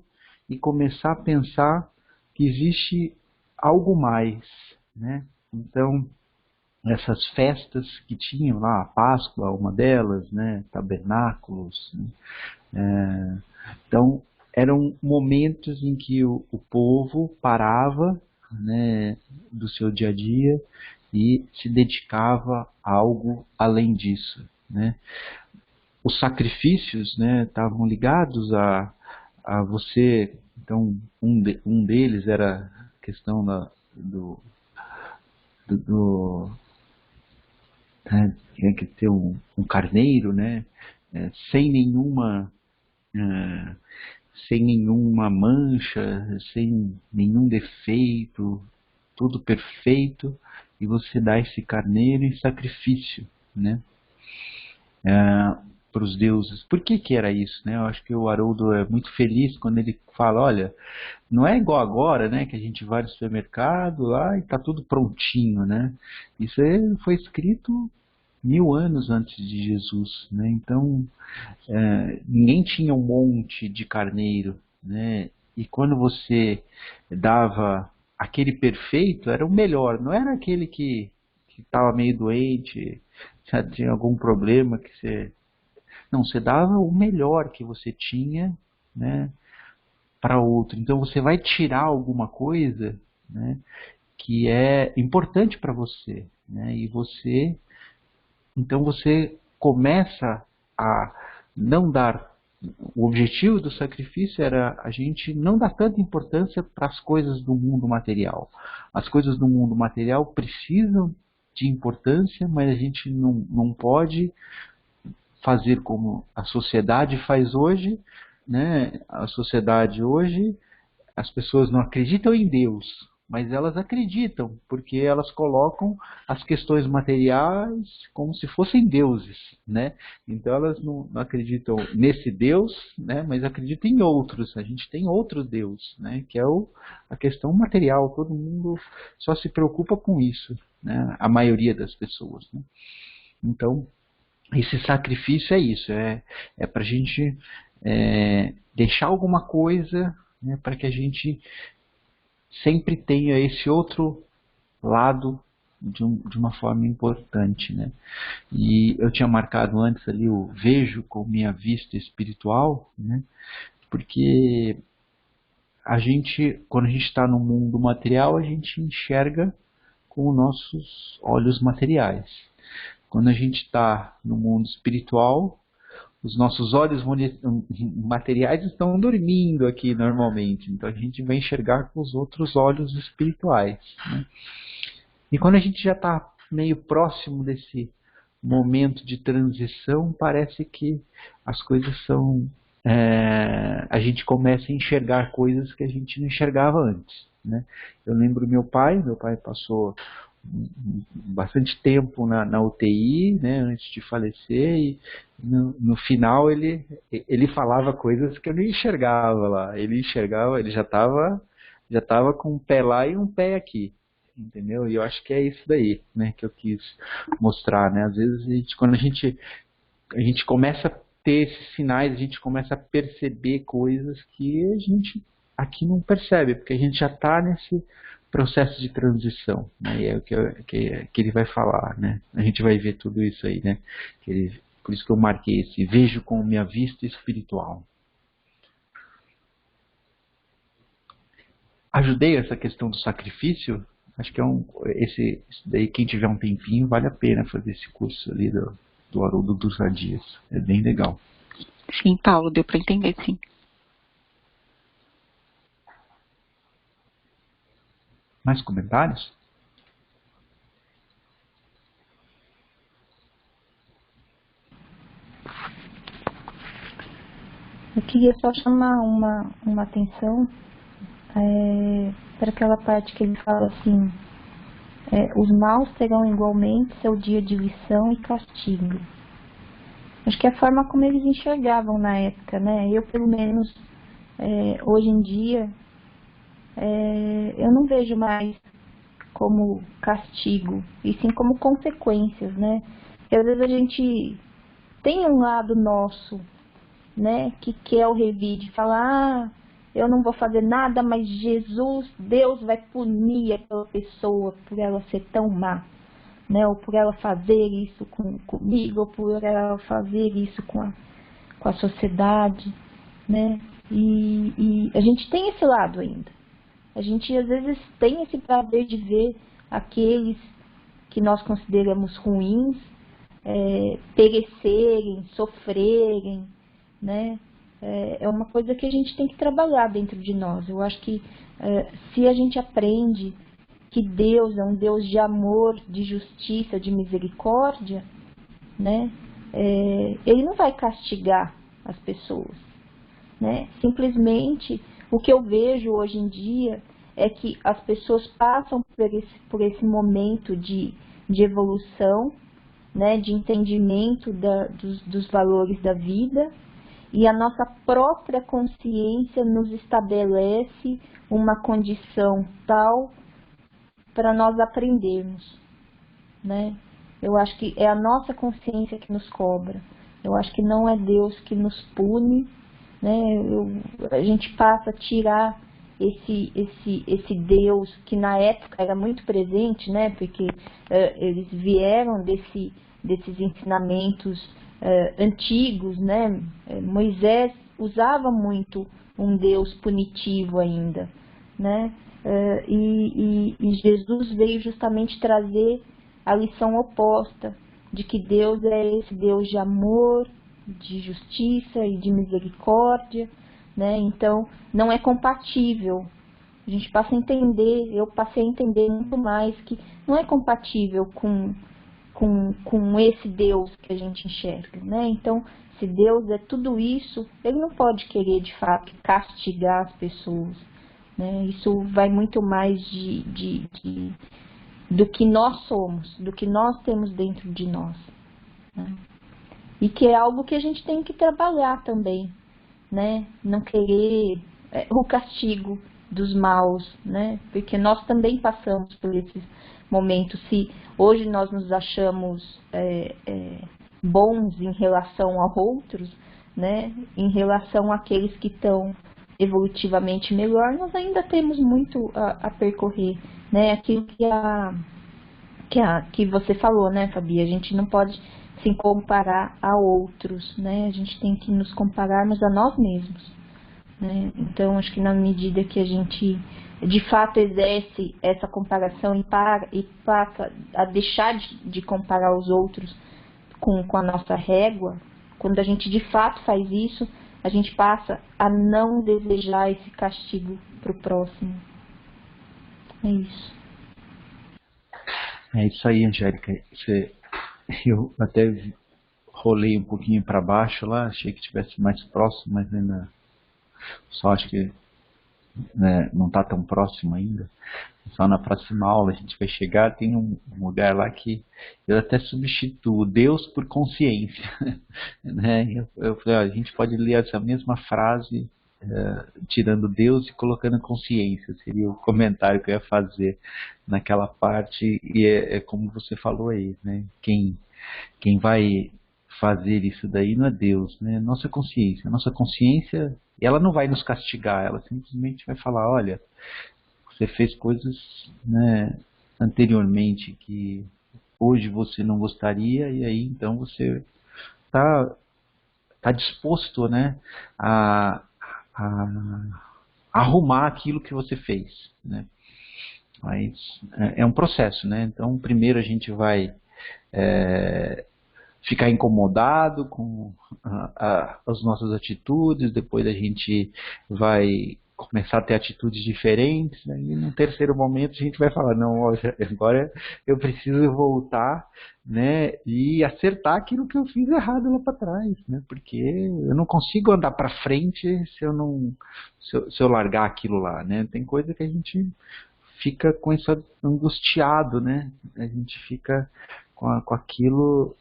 e começar a pensar que existe algo mais, né? Então, essas festas que tinham lá, a Páscoa, uma delas, né, tabernáculos, né, então eram momentos em que o povo parava, né, do seu dia a dia e se dedicava a algo além disso, né. Os sacrifícios, né, estavam ligados a você. Então um deles era a questão do né, tinha que ter um carneiro, né, sem nenhuma sem nenhuma mancha, sem nenhum defeito, tudo perfeito, e você dá esse carneiro em sacrifício, né, para os deuses. Por que era isso, né? Eu acho que o Haroldo é muito feliz quando ele fala, olha, não é igual agora, né, que a gente vai no supermercado lá e está tudo prontinho, né? Isso foi escrito 1000 anos antes de Jesus, né? Então ninguém tinha um monte de carneiro, né? E quando você dava aquele perfeito, era o melhor, não era aquele que estava meio doente, já tinha algum problema que você... Não, você dava o melhor que você tinha, né, para outro. Então você vai tirar alguma coisa, né, que é importante para você, né, e então você começa a não dar... O objetivo do sacrifício era a gente não dar tanta importância para as coisas do mundo material. As coisas do mundo material precisam de importância, mas a gente não pode fazer como a sociedade faz hoje, né? A sociedade hoje, as pessoas não acreditam em Deus, mas elas acreditam, porque elas colocam as questões materiais como se fossem deuses, né? Então elas não acreditam nesse Deus, né? Mas acreditam em outros. A gente tem outro Deus, né? Que é a questão material. Todo mundo só se preocupa com isso, né? A maioria das pessoas, né? Então, esse sacrifício é isso, é para a gente deixar alguma coisa, né, para que a gente sempre tenha esse outro lado de uma forma importante, né? E eu tinha marcado antes ali o vejo com minha vista espiritual, né? Porque quando a gente está no mundo material, a gente enxerga com os nossos olhos materiais. Quando a gente está no mundo espiritual, os nossos olhos materiais estão dormindo aqui normalmente. Então a gente vai enxergar com os outros olhos espirituais, né? E quando a gente já está meio próximo desse momento de transição, parece que as coisas são... a gente começa a enxergar coisas que a gente não enxergava antes, né? Eu lembro meu pai passou bastante tempo na UTI, né, antes de falecer, e no final ele falava coisas que eu não enxergava lá. Ele enxergava, ele já estava com um pé lá e um pé aqui, entendeu? E eu acho que é isso daí, né, que eu quis mostrar, né? Às vezes quando a gente começa a ter esses sinais, a gente começa a perceber coisas que a gente aqui não percebe, porque a gente já está nesse processo de transição, né? E é o que ele vai falar, né? A gente vai ver tudo isso aí, né? Por isso que eu marquei esse vejo com minha vista espiritual. Ajudei essa questão do sacrifício? Acho que esse daí, quem tiver um tempinho, vale a pena fazer esse curso ali do Haroldo dos Radias. É bem legal. Sim, Paulo, deu para entender, sim. Mais comentários? Eu queria só chamar uma atenção para aquela parte que ele fala assim, os maus terão igualmente seu dia de lição e castigo. Acho que é a forma como eles enxergavam na época, né? Eu, pelo menos, hoje em dia, eu não vejo mais como castigo, e sim como consequências, né? Porque às vezes a gente tem um lado nosso, né, que quer o revide, falar, eu não vou fazer nada, mas Deus vai punir aquela pessoa por ela ser tão má. né? Ou por ela fazer isso comigo, ou por ela fazer isso com a sociedade, né? E a gente tem esse lado ainda. A gente às vezes tem esse prazer de ver aqueles que nós consideramos ruins perecerem, sofrerem, né? É uma coisa que a gente tem que trabalhar dentro de nós. Eu acho que se a gente aprende que Deus é um Deus de amor, de justiça, de misericórdia, né? Ele não vai castigar as pessoas, né? Simplesmente o que eu vejo hoje em dia é que as pessoas passam por esse momento de evolução, né? De entendimento dos valores da vida, e a nossa própria consciência nos estabelece uma condição tal para nós aprendermos, né? Eu acho que é a nossa consciência que nos cobra. Eu acho que não é Deus que nos pune, né? A gente passa a tirar esse Deus que na época era muito presente, né? Porque eles vieram desses ensinamentos antigos, né? Moisés usava muito um Deus punitivo ainda, né? E Jesus veio justamente trazer a lição oposta, de que Deus é esse Deus de amor, de justiça e de misericórdia, né? Então, não é compatível. A gente passa a entender, eu passei a entender muito mais que não é compatível com esse Deus que a gente enxerga, né? Então, se Deus é tudo isso, ele não pode querer, de fato, castigar as pessoas, né? Isso vai muito mais do que nós somos, do que nós temos dentro de nós, né? E que é algo que a gente tem que trabalhar também, né? Não querer o castigo dos maus, né? Porque nós também passamos por esses momentos. Se hoje nós nos achamos bons em relação a outros, né? Em relação àqueles que estão evolutivamente melhor, nós ainda temos muito a percorrer, né? Aquilo que você falou, né, Fabi? A gente não pode se comparar a outros, né? A gente tem que nos compararmos a nós mesmos, né? Então, acho que na medida que a gente de fato exerce essa comparação e passa a deixar de comparar os outros com a nossa régua, quando a gente de fato faz isso, a gente passa a não desejar esse castigo para o próximo. É isso. É isso aí, Angélica. Eu até rolei um pouquinho para baixo lá, achei que estivesse mais próximo, mas ainda só acho que não está tão próximo ainda. Só na próxima aula a gente vai chegar, tem um lugar lá que eu até substituo Deus por consciência, né? Eu falei, a gente pode ler essa mesma frase tirando Deus e colocando consciência, seria o comentário que eu ia fazer naquela parte, e é como você falou aí, né? Quem vai fazer isso daí não é Deus, né? Nossa consciência, ela não vai nos castigar, ela simplesmente vai falar, olha, você fez coisas, né, anteriormente que hoje você não gostaria, e aí então você tá disposto, né, a arrumar aquilo que você fez, né? Mas é um processo, né? Então primeiro a gente vai ficar incomodado com as nossas atitudes, depois a gente vai começar a ter atitudes diferentes, né? E no terceiro momento a gente vai falar, não, agora eu preciso voltar, né, e acertar aquilo que eu fiz errado lá para trás, né? Porque eu não consigo andar para frente se eu largar aquilo lá, né? Tem coisa que a gente fica com isso angustiado, né? A gente fica com aquilo.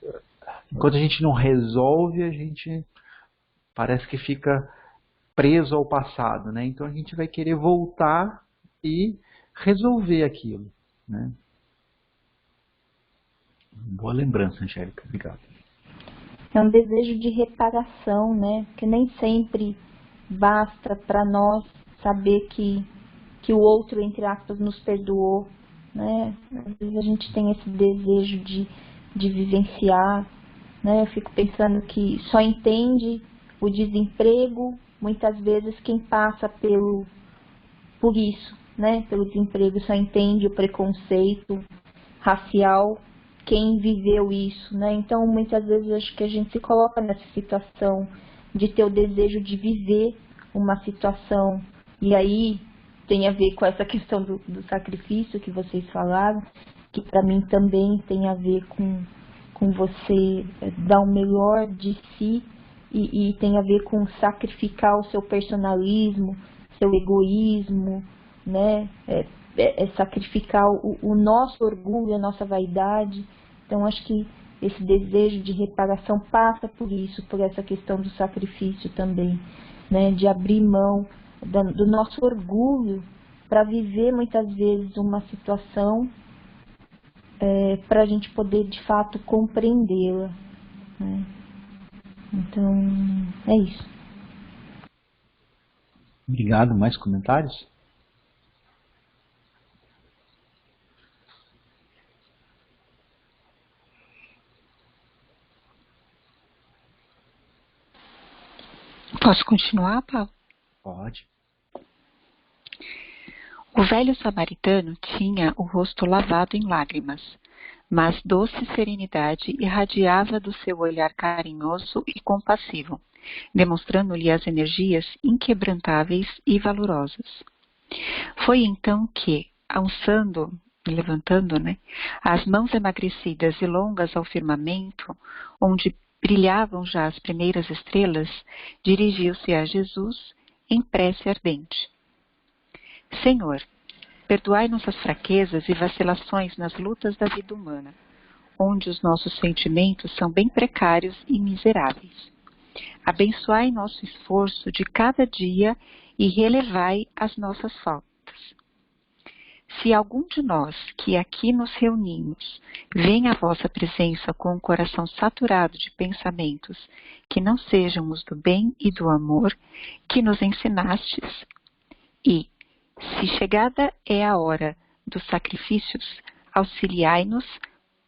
Enquanto a gente não resolve, a gente parece que fica preso ao passado, né? Então a gente vai querer voltar e resolver aquilo, né? Boa lembrança, Angélica. Obrigado. É um desejo de reparação, né? Que nem sempre basta para nós saber que o outro, entre aspas, nos perdoou, né? Às vezes a gente tem esse desejo de vivenciar, né? Eu fico pensando que só entende o desemprego, muitas vezes, quem passa por isso, né? Pelo desemprego, só entende o preconceito racial quem viveu isso, né? Então, muitas vezes, acho que a gente se coloca nessa situação de ter o desejo de viver uma situação, e aí tem a ver com essa questão do sacrifício que vocês falaram, que para mim também tem a ver com você dar o melhor de si, e tem a ver com sacrificar o seu personalismo, seu egoísmo, né? Sacrificar o nosso orgulho, a nossa vaidade. Então, acho que esse desejo de reparação passa por isso, por essa questão do sacrifício também, né? De abrir mão do nosso orgulho para viver muitas vezes uma situação para a gente poder de fato compreendê-la, né? Então, é isso. Obrigado. Mais comentários? Posso continuar, Paulo? Pode. O velho samaritano tinha o rosto lavado em lágrimas, mas doce serenidade irradiava do seu olhar carinhoso e compassivo, demonstrando-lhe as energias inquebrantáveis e valorosas. Foi então que, alçando e levantando, as mãos emagrecidas e longas ao firmamento, onde brilhavam já as primeiras estrelas, dirigiu-se a Jesus em prece ardente. Senhor, perdoai nossas fraquezas e vacilações nas lutas da vida humana, onde os nossos sentimentos são bem precários e miseráveis. Abençoai nosso esforço de cada dia e relevai as nossas faltas. Se algum de nós que aqui nos reunimos vem à vossa presença com o coração saturado de pensamentos que não sejam os do bem e do amor que nos ensinastes, e, se chegada é a hora dos sacrifícios, auxiliai-nos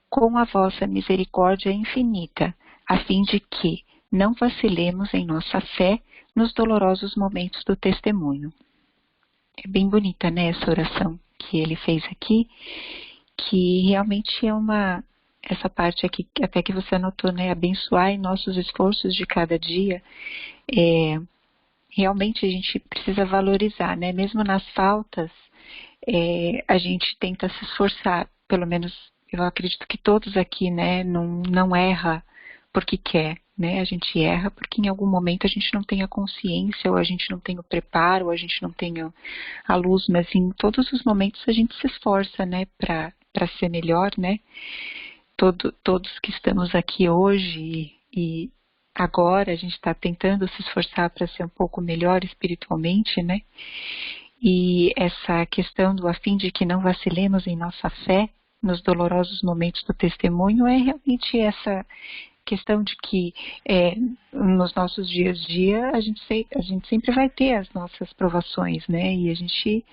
com a vossa misericórdia infinita, a fim de que não vacilemos em nossa fé nos dolorosos momentos do testemunho. É bem bonita, né, essa oração que ele fez aqui, que realmente é essa parte aqui, até que você anotou, né, abençoar em nossos esforços de cada dia, realmente a gente precisa valorizar, né, mesmo nas faltas, a gente tenta se esforçar, pelo menos eu acredito que todos aqui, né, não erra porque quer, né, a gente erra porque em algum momento a gente não tem a consciência, ou a gente não tem o preparo, ou a gente não tem a luz, mas em todos os momentos a gente se esforça, né, para ser melhor, né, todos que estamos aqui hoje e agora a gente está tentando se esforçar para ser um pouco melhor espiritualmente, né, e essa questão do a fim de que não vacilemos em nossa fé nos dolorosos momentos do testemunho é realmente essa questão de que nos nossos dias a dia a gente sempre vai ter as nossas provações, né? E a gente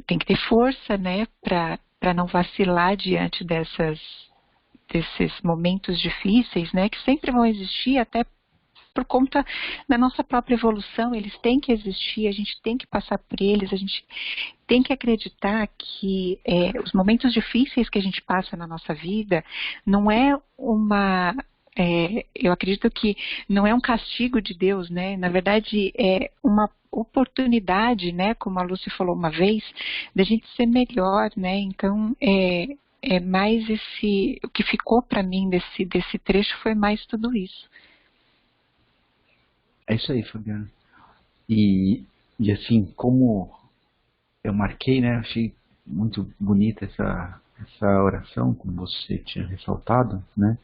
tem que ter força, né? Para não vacilar diante desses momentos difíceis, né? Que sempre vão existir, até por conta da nossa própria evolução, eles têm que existir, a gente tem que passar por eles, a gente tem que acreditar que os momentos difíceis que a gente passa na nossa vida não é eu acredito que não é um castigo de Deus, né? Na verdade, é uma oportunidade, né? Como a Lúcia falou uma vez, da gente ser melhor, né? Então, mais o que ficou para mim desse trecho foi mais tudo isso. É isso aí, Fabiana. E assim, como eu marquei, né, achei muito bonita essa oração, como você tinha ressaltado, né,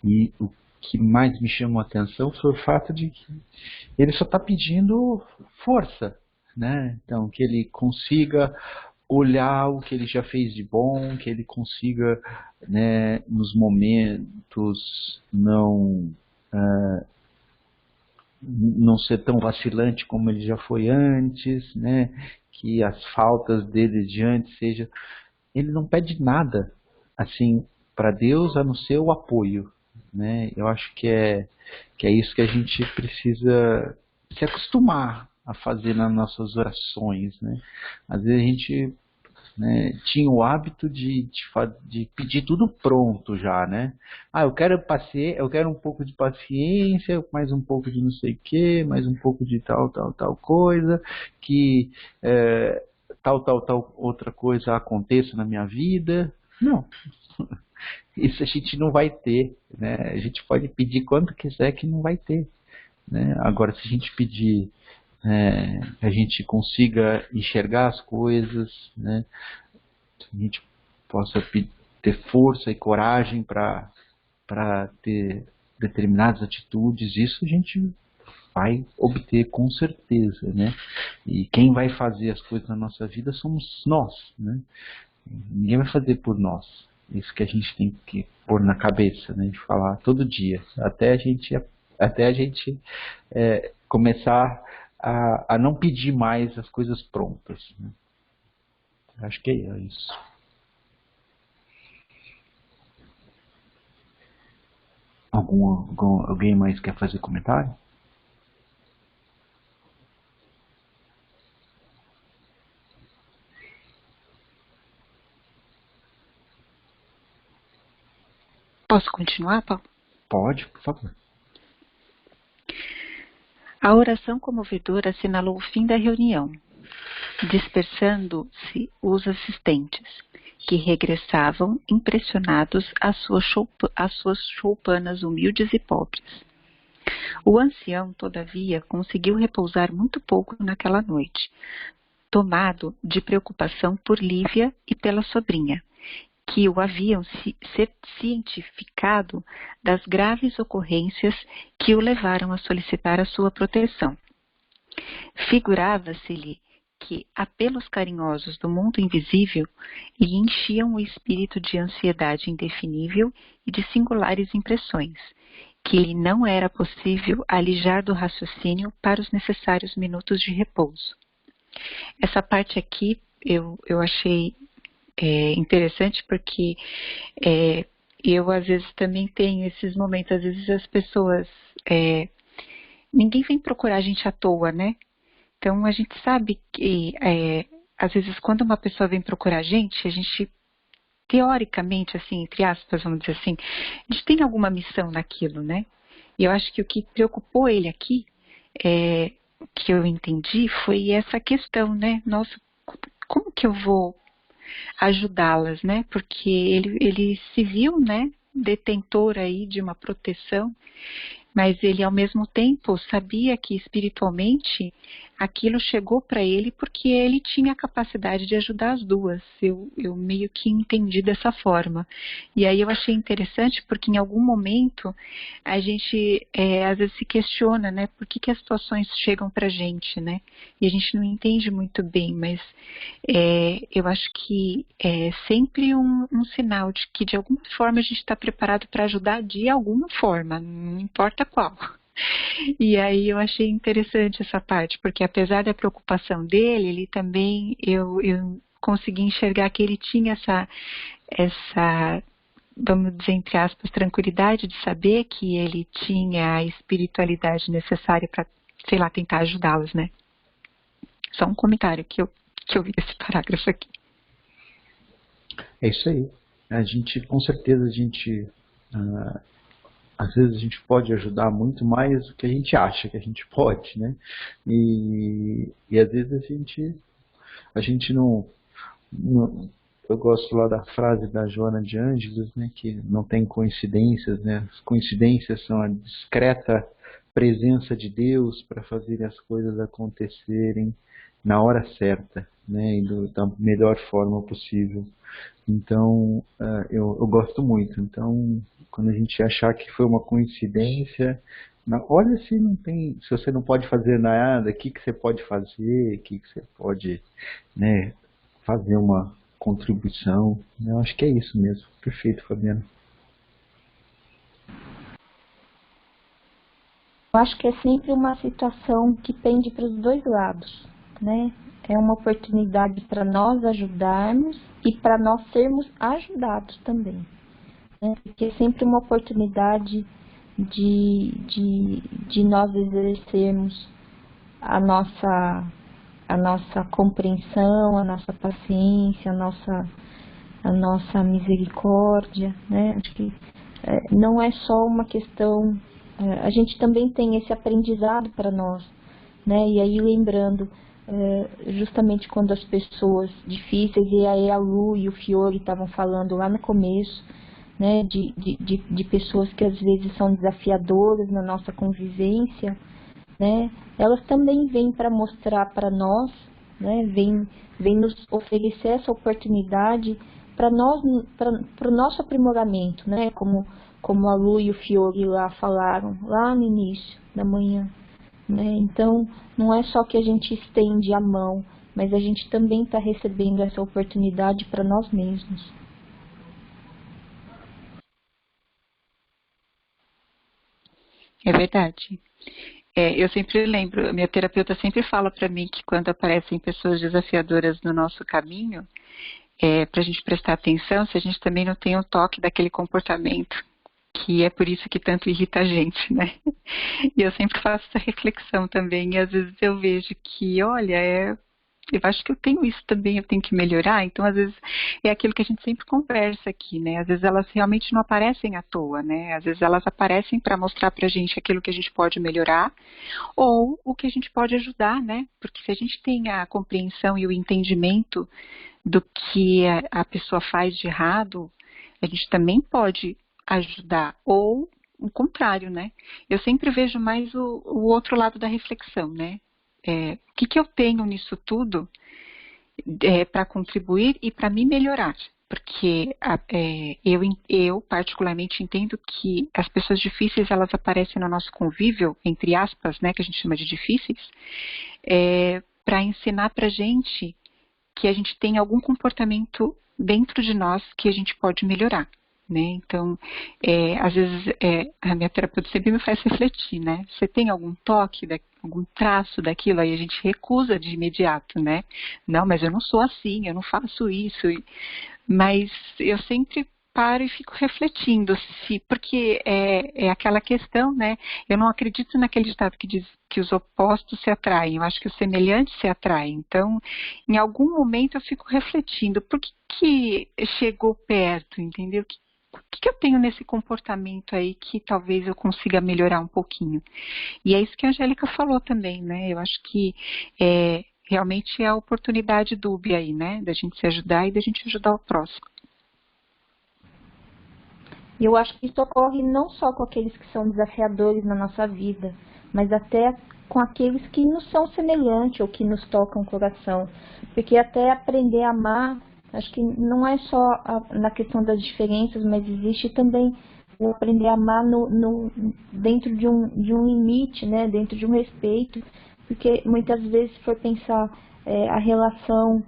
e o que mais me chamou a atenção foi o fato de que ele só está pedindo força, né, então que ele consiga olhar o que ele já fez de bom, que ele consiga, né, nos momentos não ser tão vacilante como ele já foi antes, né? que as faltas dele diante seja... Ele não pede nada, assim, para Deus, a não ser o apoio, né? Eu acho que é isso que a gente precisa se acostumar a fazer nas nossas orações, né? Às vezes a gente, né, tinha o hábito de pedir tudo pronto já, né? Eu quero um pouco de paciência, mais um pouco de não sei o que, mais um pouco de tal coisa, que tal outra coisa aconteça na minha vida. Não, isso a gente não vai ter, né? A gente pode pedir quanto quiser que não vai ter, né? Agora, se a gente pedir que a gente consiga enxergar as coisas, né? A gente possa ter força e coragem para ter determinadas atitudes, isso a gente vai obter com certeza, né? E quem vai fazer as coisas na nossa vida somos nós, né? Ninguém vai fazer por nós. Isso que a gente tem que pôr na cabeça, né? De falar todo dia, até a gente começar a não pedir mais as coisas prontas, né? Acho que é isso. Alguém mais quer fazer comentário? Posso continuar, Paulo? Pode, por favor. A oração comovedora assinalou o fim da reunião, dispersando-se os assistentes, que regressavam impressionados às suas choupanas humildes e pobres. O ancião, todavia, conseguiu repousar muito pouco naquela noite, tomado de preocupação por Lívia e pela sobrinha, que o haviam cientificado das graves ocorrências que o levaram a solicitar a sua proteção. Figurava-se-lhe que apelos carinhosos do mundo invisível lhe enchiam o espírito de ansiedade indefinível e de singulares impressões, que lhe não era possível alijar do raciocínio para os necessários minutos de repouso. Essa parte aqui eu achei interessante porque eu às vezes também tenho esses momentos, às vezes as pessoas, ninguém vem procurar a gente à toa, né? Então a gente sabe que às vezes quando uma pessoa vem procurar a gente teoricamente, assim, entre aspas, vamos dizer assim, a gente tem alguma missão naquilo, né? E eu acho que o que preocupou ele aqui, que eu entendi, foi essa questão, né? Nossa, como que eu vou ajudá-las, né? Porque ele se viu, né, detentor aí de uma proteção, mas ele ao mesmo tempo sabia que espiritualmente aquilo chegou para ele porque ele tinha a capacidade de ajudar as duas. Eu meio que entendi dessa forma. E aí eu achei interessante porque em algum momento a gente às vezes se questiona, né, por que as situações chegam para a gente, né? E a gente não entende muito bem, mas eu acho que é sempre um sinal de que de alguma forma a gente está preparado para ajudar de alguma forma, não importa qual. E aí eu achei interessante essa parte, porque apesar da preocupação dele, ele também, eu consegui enxergar que ele tinha essa, vamos dizer entre aspas, tranquilidade de saber que ele tinha a espiritualidade necessária para, sei lá, tentar ajudá-los, né? Só um comentário que eu vi desse parágrafo aqui. É isso aí. Com certeza às vezes a gente pode ajudar muito mais do que a gente acha que a gente pode, né? E às vezes a gente não... Eu gosto lá da frase da Joana de Ângeles, né? Que não tem coincidências, né? As coincidências são a discreta presença de Deus para fazer as coisas acontecerem na hora certa, né? E da melhor forma possível. Então, eu gosto muito. Então, quando a gente achar que foi uma coincidência, olha se você não pode fazer nada, o que você pode fazer, o que você pode, né, fazer uma contribuição. Eu acho que é isso mesmo. Perfeito, Fabiana. Eu acho que é sempre uma situação que pende para os dois lados, né? é uma oportunidade para nós ajudarmos e para nós sermos ajudados também, né? Porque é sempre uma oportunidade de nós exercermos a nossa compreensão, a nossa paciência, a nossa misericórdia, né? Acho que não é só uma questão, a gente também tem esse aprendizado para nós, né? E aí lembrando, justamente quando as pessoas difíceis, e aí a Lu e o Fiore estavam falando lá no começo, né? De pessoas que às vezes são desafiadoras na nossa convivência, né? Elas também vêm para mostrar para nós, né? Vêm nos oferecer essa oportunidade para nós, para o nosso aprimoramento, né? Como a Lu e o Fiore lá falaram, lá no início da manhã, né? Então, não é só que a gente estende a mão, mas a gente também está recebendo essa oportunidade para nós mesmos. É verdade. Eu sempre lembro, minha terapeuta sempre fala para mim que quando aparecem pessoas desafiadoras no nosso caminho, para a gente prestar atenção se a gente também não tem um toque daquele comportamento, que é por isso que tanto irrita a gente, né? E eu sempre faço essa reflexão também, e às vezes eu vejo que, olha, eu acho que eu tenho isso também, eu tenho que melhorar, então às vezes é aquilo que a gente sempre conversa aqui, né? Às vezes elas realmente não aparecem à toa, né? Às vezes elas aparecem para mostrar pra gente aquilo que a gente pode melhorar, ou o que a gente pode ajudar, né? Porque se a gente tem a compreensão e o entendimento do que a pessoa faz de errado, a gente também pode ajudar, ou o contrário, né? Eu sempre vejo mais o outro lado da reflexão, né? O que eu tenho nisso tudo para contribuir e para me melhorar? Porque eu particularmente entendo que as pessoas difíceis, elas aparecem no nosso convívio, entre aspas, né, que a gente chama de difíceis, para ensinar pra gente que a gente tem algum comportamento dentro de nós que a gente pode melhorar, né? Então, às vezes, a minha terapeuta sempre me faz refletir, né? Você tem algum toque, algum traço daquilo? Aí a gente recusa de imediato, né? Não, mas eu não sou assim, eu não faço isso. Mas eu sempre paro e fico refletindo, porque é aquela questão, né? Eu não acredito naquele ditado que diz que os opostos se atraem, eu acho que os semelhantes se atraem. Então, em algum momento eu fico refletindo, por que chegou perto, entendeu? O que eu tenho nesse comportamento aí que talvez eu consiga melhorar um pouquinho? E é isso que a Angélica falou também, né? Eu acho que realmente é a oportunidade dúbia aí, né? Da gente se ajudar e da gente ajudar o próximo. E eu acho que isso ocorre não só com aqueles que são desafiadores na nossa vida, mas até com aqueles que nos são semelhantes ou que nos tocam o coração. Porque até aprender a amar, acho que não é só na questão das diferenças, mas existe também o aprender a amar dentro de um limite, né? Dentro de um respeito. Porque muitas vezes, se for pensar a relação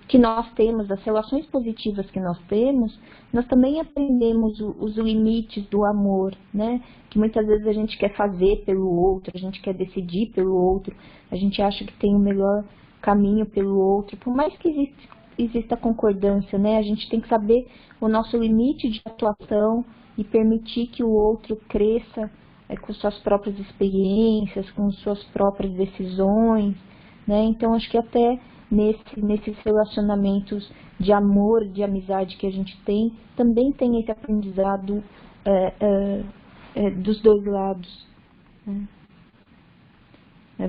que nós temos, as relações positivas que nós temos, nós também aprendemos os limites do amor, né? Que muitas vezes a gente quer fazer pelo outro, a gente quer decidir pelo outro, a gente acha que tem o melhor caminho pelo outro, por mais que exista concordância, né? A gente tem que saber o nosso limite de atuação e permitir que o outro cresça com suas próprias experiências, com suas próprias decisões, né? Então, acho que até nesses relacionamentos de amor, de amizade que a gente tem, também tem esse aprendizado dos dois lados, né?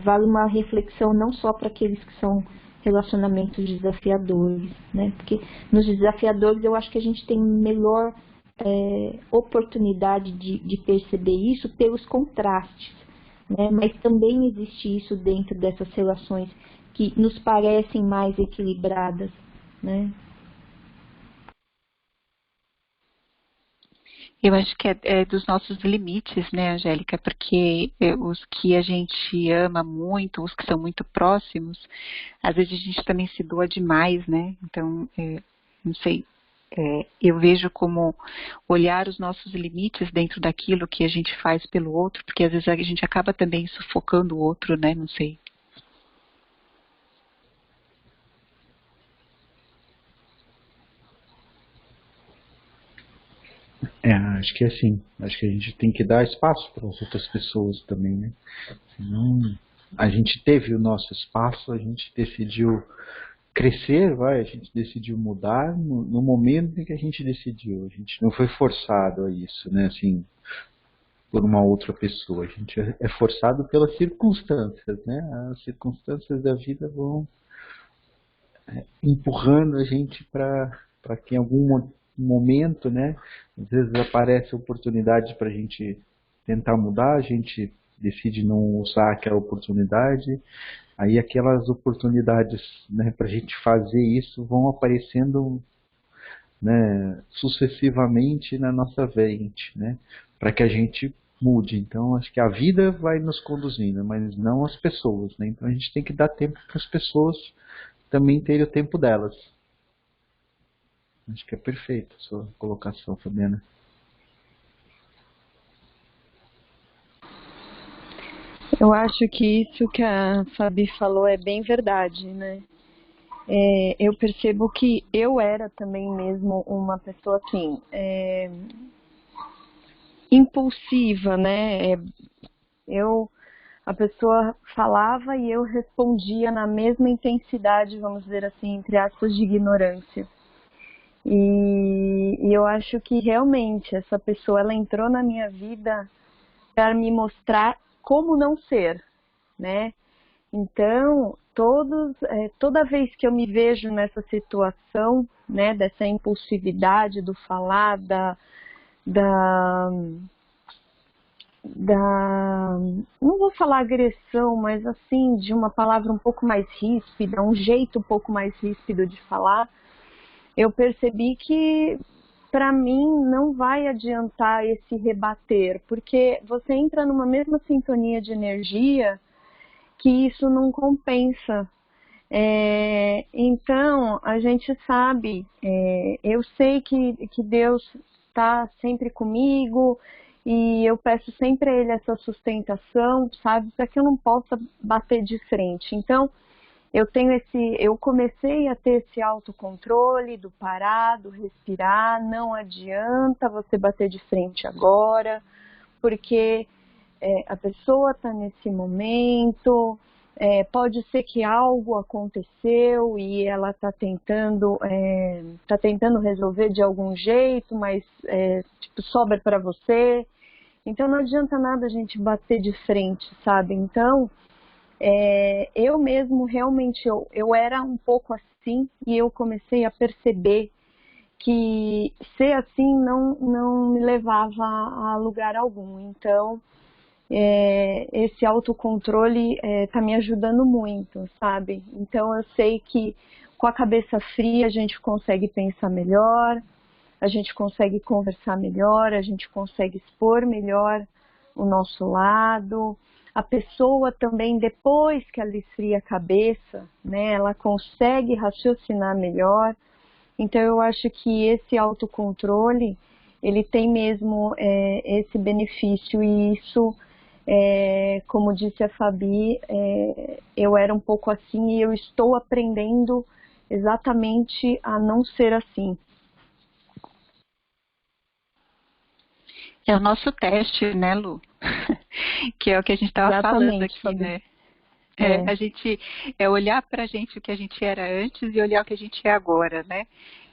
Vale uma reflexão não só para aqueles que são relacionamentos desafiadores, né? Porque nos desafiadores eu acho que a gente tem melhor oportunidade de perceber isso pelos contrastes, né? Mas também existe isso dentro dessas relações que nos parecem mais equilibradas, né? Eu acho que é dos nossos limites, né, Angélica? Porque os que a gente ama muito, os que são muito próximos, às vezes a gente também se doa demais, né? Então, não sei, eu vejo como olhar os nossos limites dentro daquilo que a gente faz pelo outro, porque às vezes a gente acaba também sufocando o outro, né? Não sei. Acho que é assim. Acho que a gente tem que dar espaço para as outras pessoas também, né? Senão, a gente teve o nosso espaço, a gente decidiu crescer, a gente decidiu mudar no momento em que a gente decidiu. A gente não foi forçado a isso, né? Assim, por uma outra pessoa. A gente é forçado pelas circunstâncias, né? As circunstâncias da vida vão empurrando a gente para que em algum momento, né? Às vezes aparece oportunidade para a gente tentar mudar, a gente decide não usar aquela oportunidade, aí aquelas oportunidades, né, para a gente fazer isso vão aparecendo, né, sucessivamente na nossa mente, né, para que a gente mude. Então, acho que a vida vai nos conduzindo, mas não as pessoas, né? Então a gente tem que dar tempo para as pessoas também terem o tempo delas. Acho que é perfeito a sua colocação, Fabiana. Eu acho que isso que a Fabi falou é bem verdade, né? Eu percebo que eu era também mesmo uma pessoa assim, impulsiva, né? A pessoa falava e eu respondia na mesma intensidade, vamos dizer assim, entre aspas, de ignorância. E eu acho que realmente essa pessoa, ela entrou na minha vida para me mostrar como não ser, né? Então, toda vez que eu me vejo nessa situação, né, dessa impulsividade do falar, não vou falar agressão, mas assim, de uma palavra um pouco mais ríspida, um jeito um pouco mais ríspido de falar, eu percebi que para mim não vai adiantar esse rebater, porque você entra numa mesma sintonia de energia que isso não compensa. Então, a gente sabe, eu sei que Deus está sempre comigo e eu peço sempre a Ele essa sustentação, sabe, para que eu não possa bater de frente. Então, eu comecei a ter esse autocontrole do parar, do respirar, não adianta você bater de frente agora, porque a pessoa está nesse momento, pode ser que algo aconteceu e ela está tentando resolver de algum jeito, mas tipo, sobra para você. Então não adianta nada a gente bater de frente, sabe? Então, eu mesmo realmente, eu era um pouco assim e eu comecei a perceber que ser assim não me levava a lugar algum. Então, esse autocontrole está me ajudando muito, sabe? Então eu sei que com a cabeça fria a gente consegue pensar melhor, a gente consegue conversar melhor, a gente consegue expor melhor o nosso lado. A pessoa também, depois que ela esfria a cabeça, né, ela consegue raciocinar melhor. Então eu acho que esse autocontrole, ele tem mesmo esse benefício e isso, como disse a Fabi, eu era um pouco assim e eu estou aprendendo exatamente a não ser assim. É o nosso teste, né, Lu? Que é o que a gente estava falando aqui, Fabi, né? A gente olhar pra gente o que a gente era antes e olhar o que a gente é agora, né?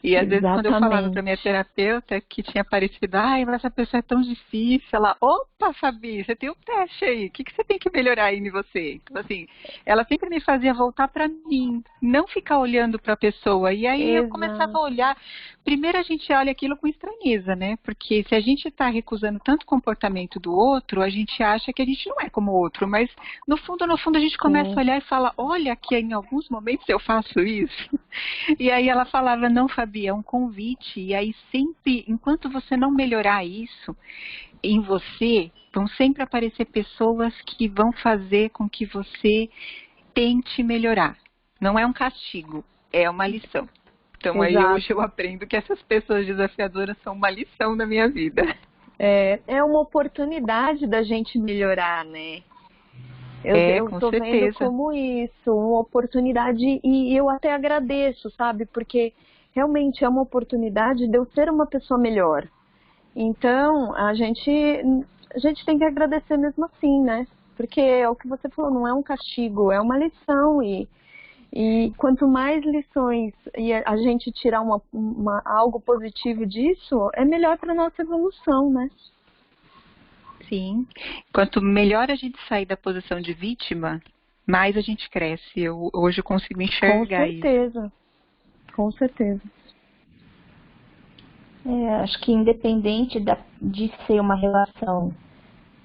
E às vezes quando eu falava pra minha terapeuta que tinha parecido, mas essa pessoa é tão difícil, ela, opa, Fabi, você tem um teste aí, o que você tem que melhorar aí em você? Então, assim, ela sempre me fazia voltar pra mim, não ficar olhando pra pessoa. E aí eu começava a olhar, primeiro a gente olha aquilo com estranheza, né? Porque se a gente tá recusando tanto o comportamento do outro, a gente acha que a gente não é como o outro, mas no fundo a gente começa a olhar e fala, olha que em alguns momentos eu faço isso. E aí ela falava, não, Fabi, é um convite. E aí sempre, enquanto você não melhorar isso em você, vão sempre aparecer pessoas que vão fazer com que você tente melhorar. Não é um castigo, é uma lição. Então aí hoje eu aprendo que essas pessoas desafiadoras são uma lição na minha vida. É uma oportunidade da gente melhorar, né? Eu tô vendo como isso, uma oportunidade, e eu até agradeço, sabe? Porque realmente é uma oportunidade de eu ser uma pessoa melhor. Então, a gente tem que agradecer mesmo assim, né? Porque é o que você falou, não é um castigo, é uma lição. E quanto mais lições e a gente tirar algo positivo disso, é melhor para a nossa evolução, né? Sim. Quanto melhor a gente sair da posição de vítima, mais a gente cresce. Hoje eu consigo enxergar isso. Com certeza. Com certeza. Acho que independente de ser uma relação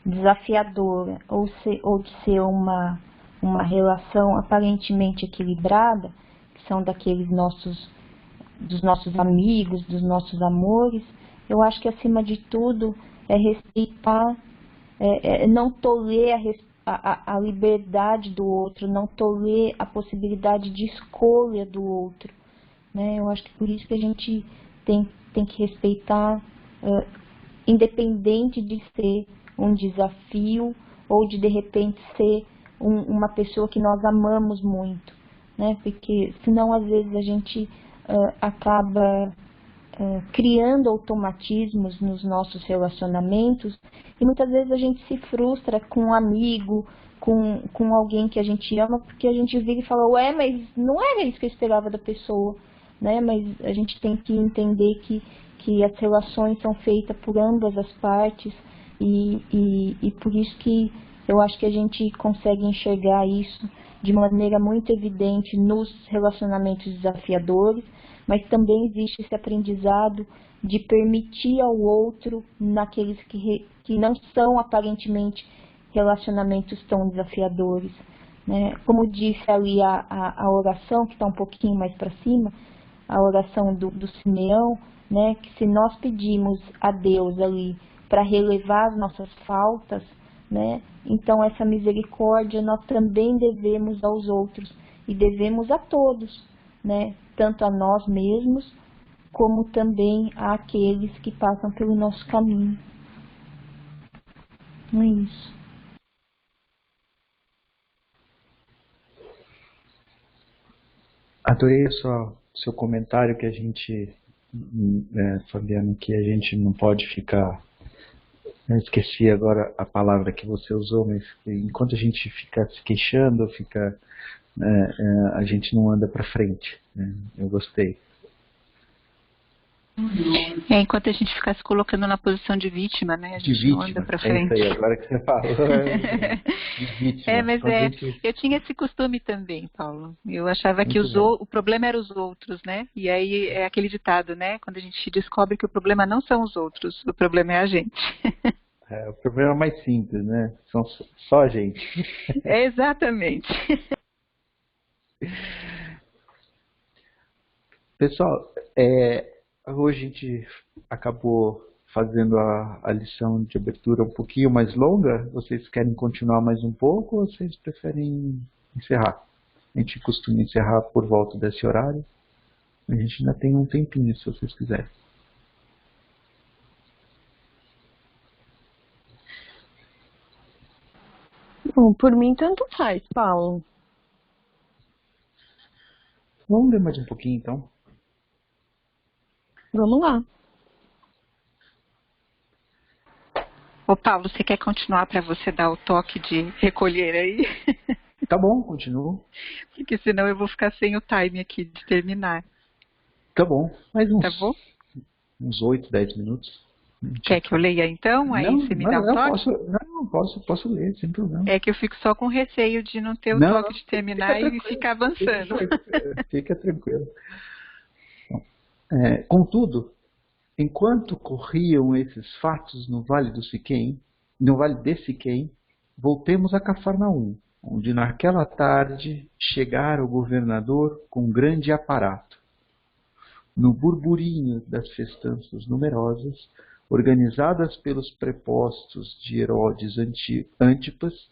desafiadora ou de ser uma relação aparentemente equilibrada, que são dos nossos amigos, dos nossos amores, eu acho que acima de tudo é respeitar, não toler a liberdade do outro, não toler a possibilidade de escolha do outro, né? Eu acho que por isso que a gente tem que respeitar, independente de ser um desafio ou de repente ser uma pessoa que nós amamos muito, né? Porque senão às vezes a gente acaba criando automatismos nos nossos relacionamentos e muitas vezes a gente se frustra com um amigo, com alguém que a gente ama, porque a gente vira e fala, ué, mas não era isso que eu esperava da pessoa, né? Mas a gente tem que entender que as relações são feitas por ambas as partes e por isso que eu acho que a gente consegue enxergar isso de maneira muito evidente nos relacionamentos desafiadores, mas também existe esse aprendizado de permitir ao outro naqueles que não são aparentemente relacionamentos tão desafiadores, né? Como disse ali a oração, que está um pouquinho mais para cima, a oração do Simeão, né? Que se nós pedimos a Deus ali para relevar as nossas faltas, né? Então essa misericórdia nós também devemos aos outros e devemos a todos, né? Tanto a nós mesmos como também àqueles que passam pelo nosso caminho. Não é isso. Adorei seu comentário que a gente, Fabiano, que a gente não pode ficar. Eu esqueci agora a palavra que você usou, mas enquanto a gente fica se queixando, a gente não anda para frente, né? Eu gostei. Enquanto a gente ficar se colocando na posição de vítima, né? A gente não anda para frente. É isso aí, agora que você falou. De vítima. Mas eu tinha esse costume também, Paulo. Eu achava que o problema eram os outros, né? E aí é aquele ditado, né? Quando a gente descobre que o problema não são os outros, o problema é a gente. O problema é mais simples, né? São só a gente. Exatamente. Pessoal, hoje a gente acabou fazendo a lição de abertura um pouquinho mais longa. Vocês querem continuar mais um pouco ou vocês preferem encerrar? A gente costuma encerrar por volta desse horário. A gente ainda tem um tempinho, se vocês quiserem. Bom, por mim tanto faz, Paulo. Vamos ler mais um pouquinho, então. Vamos lá. Ô Paulo, você quer continuar para você dar o toque de recolher aí? Tá bom, continuo. Porque senão eu vou ficar sem o time aqui de terminar. Tá bom, mais uns 8, 10 minutos. Quer que eu leia então? Aí você me dá o toque? Posso ler, sem problema. É que eu fico só com receio de não ter o toque de terminar e ficar avançando. Fica tranquilo. Contudo, enquanto corriam esses fatos no Vale de Siquém, voltemos a Cafarnaum, onde naquela tarde chegara o governador com grande aparato. No burburinho das festanças numerosas, organizadas pelos prepostos de Herodes Antipas,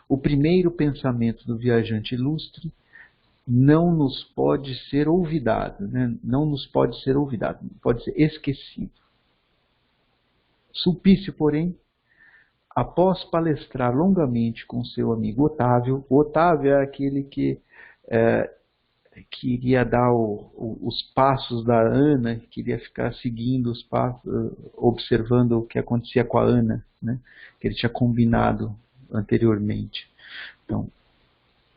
o primeiro pensamento do viajante ilustre não nos pode ser olvidado, né? Pode ser esquecido. Sulpício, porém, após palestrar longamente com seu amigo Otávio, o Otávio é aquele que queria dar os passos da Ana, queria ficar seguindo os passos, observando o que acontecia com a Ana, né, que ele tinha combinado anteriormente. Então,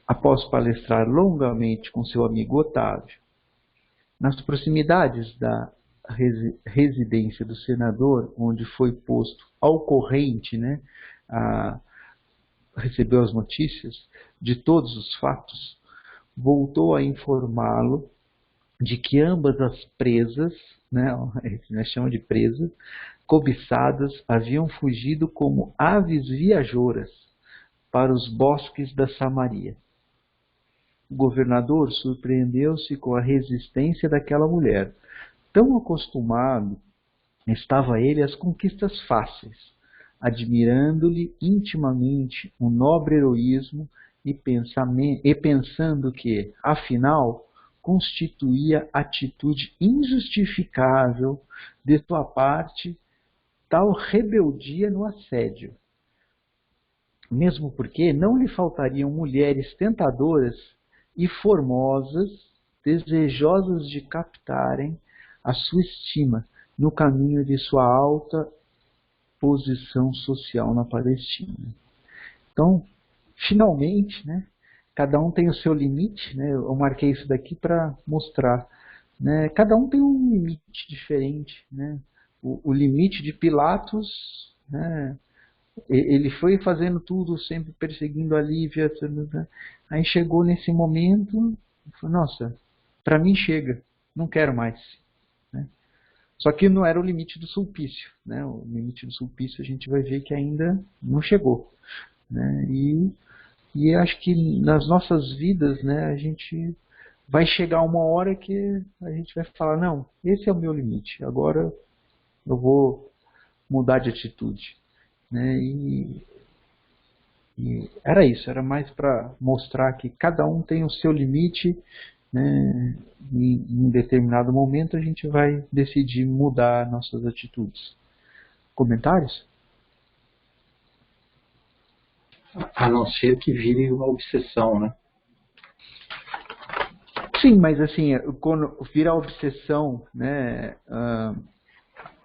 após palestrar longamente com seu amigo Otávio, nas proximidades da residência do senador, onde foi posto ao corrente, né, recebeu as notícias de todos os fatos, voltou a informá-lo de que ambas as presas, né, nós chamamos de presas, cobiçadas, haviam fugido como aves viajoras para os bosques da Samaria. O governador surpreendeu-se com a resistência daquela mulher. Tão acostumado estava ele às conquistas fáceis, admirando-lhe intimamente o nobre heroísmo e pensando que, afinal, constituía atitude injustificável de sua parte tal rebeldia no assédio. Mesmo porque não lhe faltariam mulheres tentadoras e formosas, desejosas de captarem a sua estima no caminho de sua alta posição social na Palestina. Então, finalmente, né, cada um tem o seu limite, né, eu marquei isso daqui para mostrar, né, cada um tem um limite diferente, né, o limite de Pilatos, né, ele foi fazendo tudo, sempre perseguindo a Lívia, né, aí chegou nesse momento, falou, nossa, para mim chega, não quero mais, né. Só que não era o limite do sulpício, né, o limite do sulpício a gente vai ver que ainda não chegou, né, e acho que nas nossas vidas, né, a gente vai chegar uma hora que a gente vai falar, não, esse é o meu limite, agora eu vou mudar de atitude. Né, e era isso, era mais para mostrar que cada um tem o seu limite, né, em um determinado momento a gente vai decidir mudar nossas atitudes. Comentários? A não ser que vire uma obsessão, né? Sim, mas assim, quando vira obsessão, né,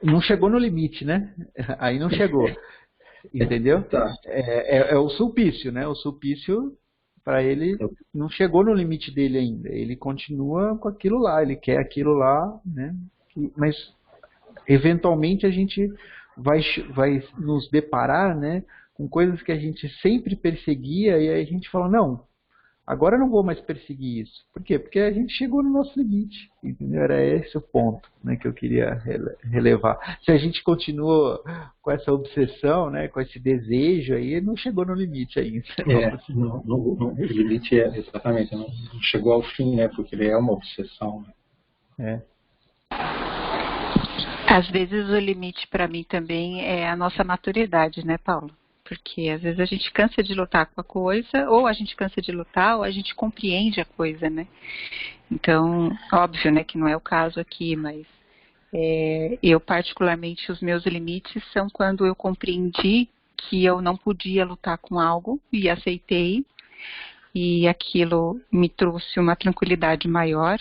não chegou no limite, né? Aí não chegou. Entendeu? Tá. É o sulpício, né? O sulpício, para ele, não chegou no limite dele ainda. Ele continua com aquilo lá, ele quer aquilo lá, né? Mas, eventualmente, a gente vai nos deparar, né, com coisas que a gente sempre perseguia e aí a gente fala, não, agora eu não vou mais perseguir isso. Por quê? Porque a gente chegou no nosso limite, entendeu? Era esse o ponto, né, que eu queria relevar. Se a gente continua com essa obsessão, né, com esse desejo aí, não chegou no limite ainda. O limite é, exatamente, não chegou ao fim, né, porque ele é uma obsessão. Né? Às vezes o limite para mim também é a nossa maturidade, né, Paulo? Porque às vezes a gente cansa de lutar com a coisa, ou a gente cansa de lutar, ou a gente compreende a coisa, né? Então, óbvio, né, que não é o caso aqui, mas eu particularmente, os meus limites são quando eu compreendi que eu não podia lutar com algo e aceitei, e aquilo me trouxe uma tranquilidade maior,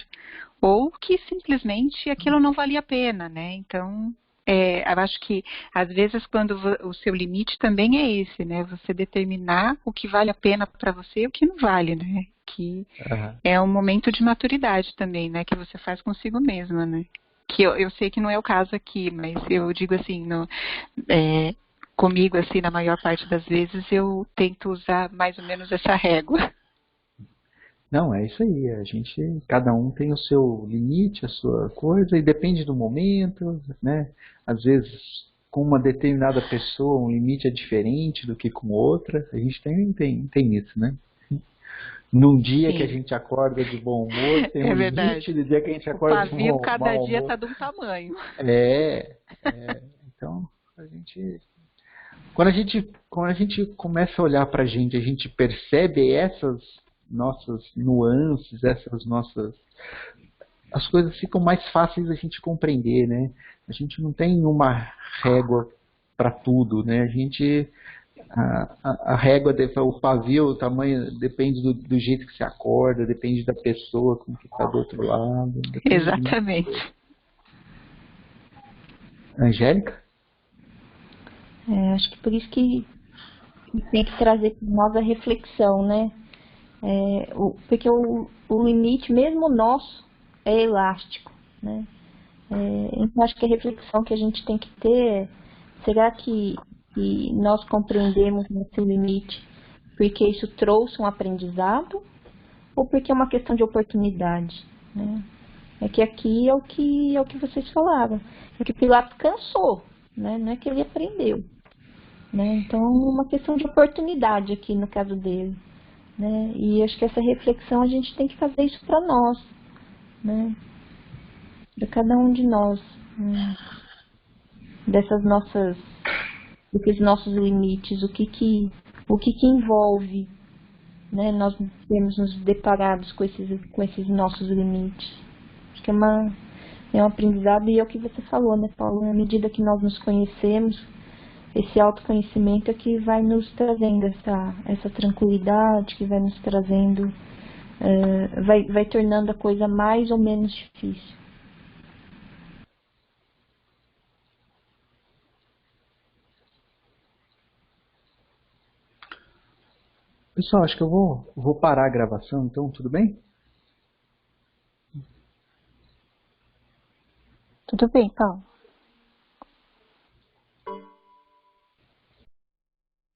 ou que simplesmente aquilo não valia a pena, né? Então, eu acho que, às vezes, quando o seu limite também é esse, né? Você determinar o que vale a pena para você e o que não vale, né? Que é um momento de maturidade também, né? Que você faz consigo mesma, né? Que eu sei que não é o caso aqui, mas eu digo assim, comigo, assim, na maior parte das vezes, eu tento usar mais ou menos essa régua. Não, é isso aí, cada um tem o seu limite, a sua coisa, e depende do momento, né? Às vezes, com uma determinada pessoa, um limite é diferente do que com outra, a gente tem isso, né? Num dia que a gente acorda de bom humor, tem um limite, no dia que a gente acorda de mau humor. Cada dia está de um tamanho. Então, quando a gente começa a olhar pra gente, a gente percebe essas nossas nuances, as coisas ficam mais fáceis a gente compreender, né? A gente não tem uma régua para tudo, né? A gente A régua, o pavio, o tamanho, depende do jeito que você acorda, depende da pessoa com que está do outro lado. Exatamente. Angélica? Acho que por isso que tem que trazer para nós a reflexão, né? Porque o limite, mesmo nosso, é elástico, né? Então, acho que a reflexão que a gente tem que ter é: será que nós compreendemos esse limite porque isso trouxe um aprendizado ou porque é uma questão de oportunidade, né? É que aqui é o que vocês falaram. É que Pilatos cansou, né? Não é que ele aprendeu, né? Então, é uma questão de oportunidade aqui no caso dele, né? E acho que essa reflexão a gente tem que fazer isso para nós, né? Para cada um de nós, né? Desses nossos limites, o que envolve, né? Nós temos nos deparados com esses nossos limites. Acho que é um aprendizado, e é o que você falou, né, Paulo? À medida que nós nos conhecemos, esse autoconhecimento é que vai nos trazendo essa tranquilidade, que vai nos trazendo, vai tornando a coisa mais ou menos difícil. Pessoal, acho que eu vou parar a gravação, então, tudo bem? Tudo bem, Paulo.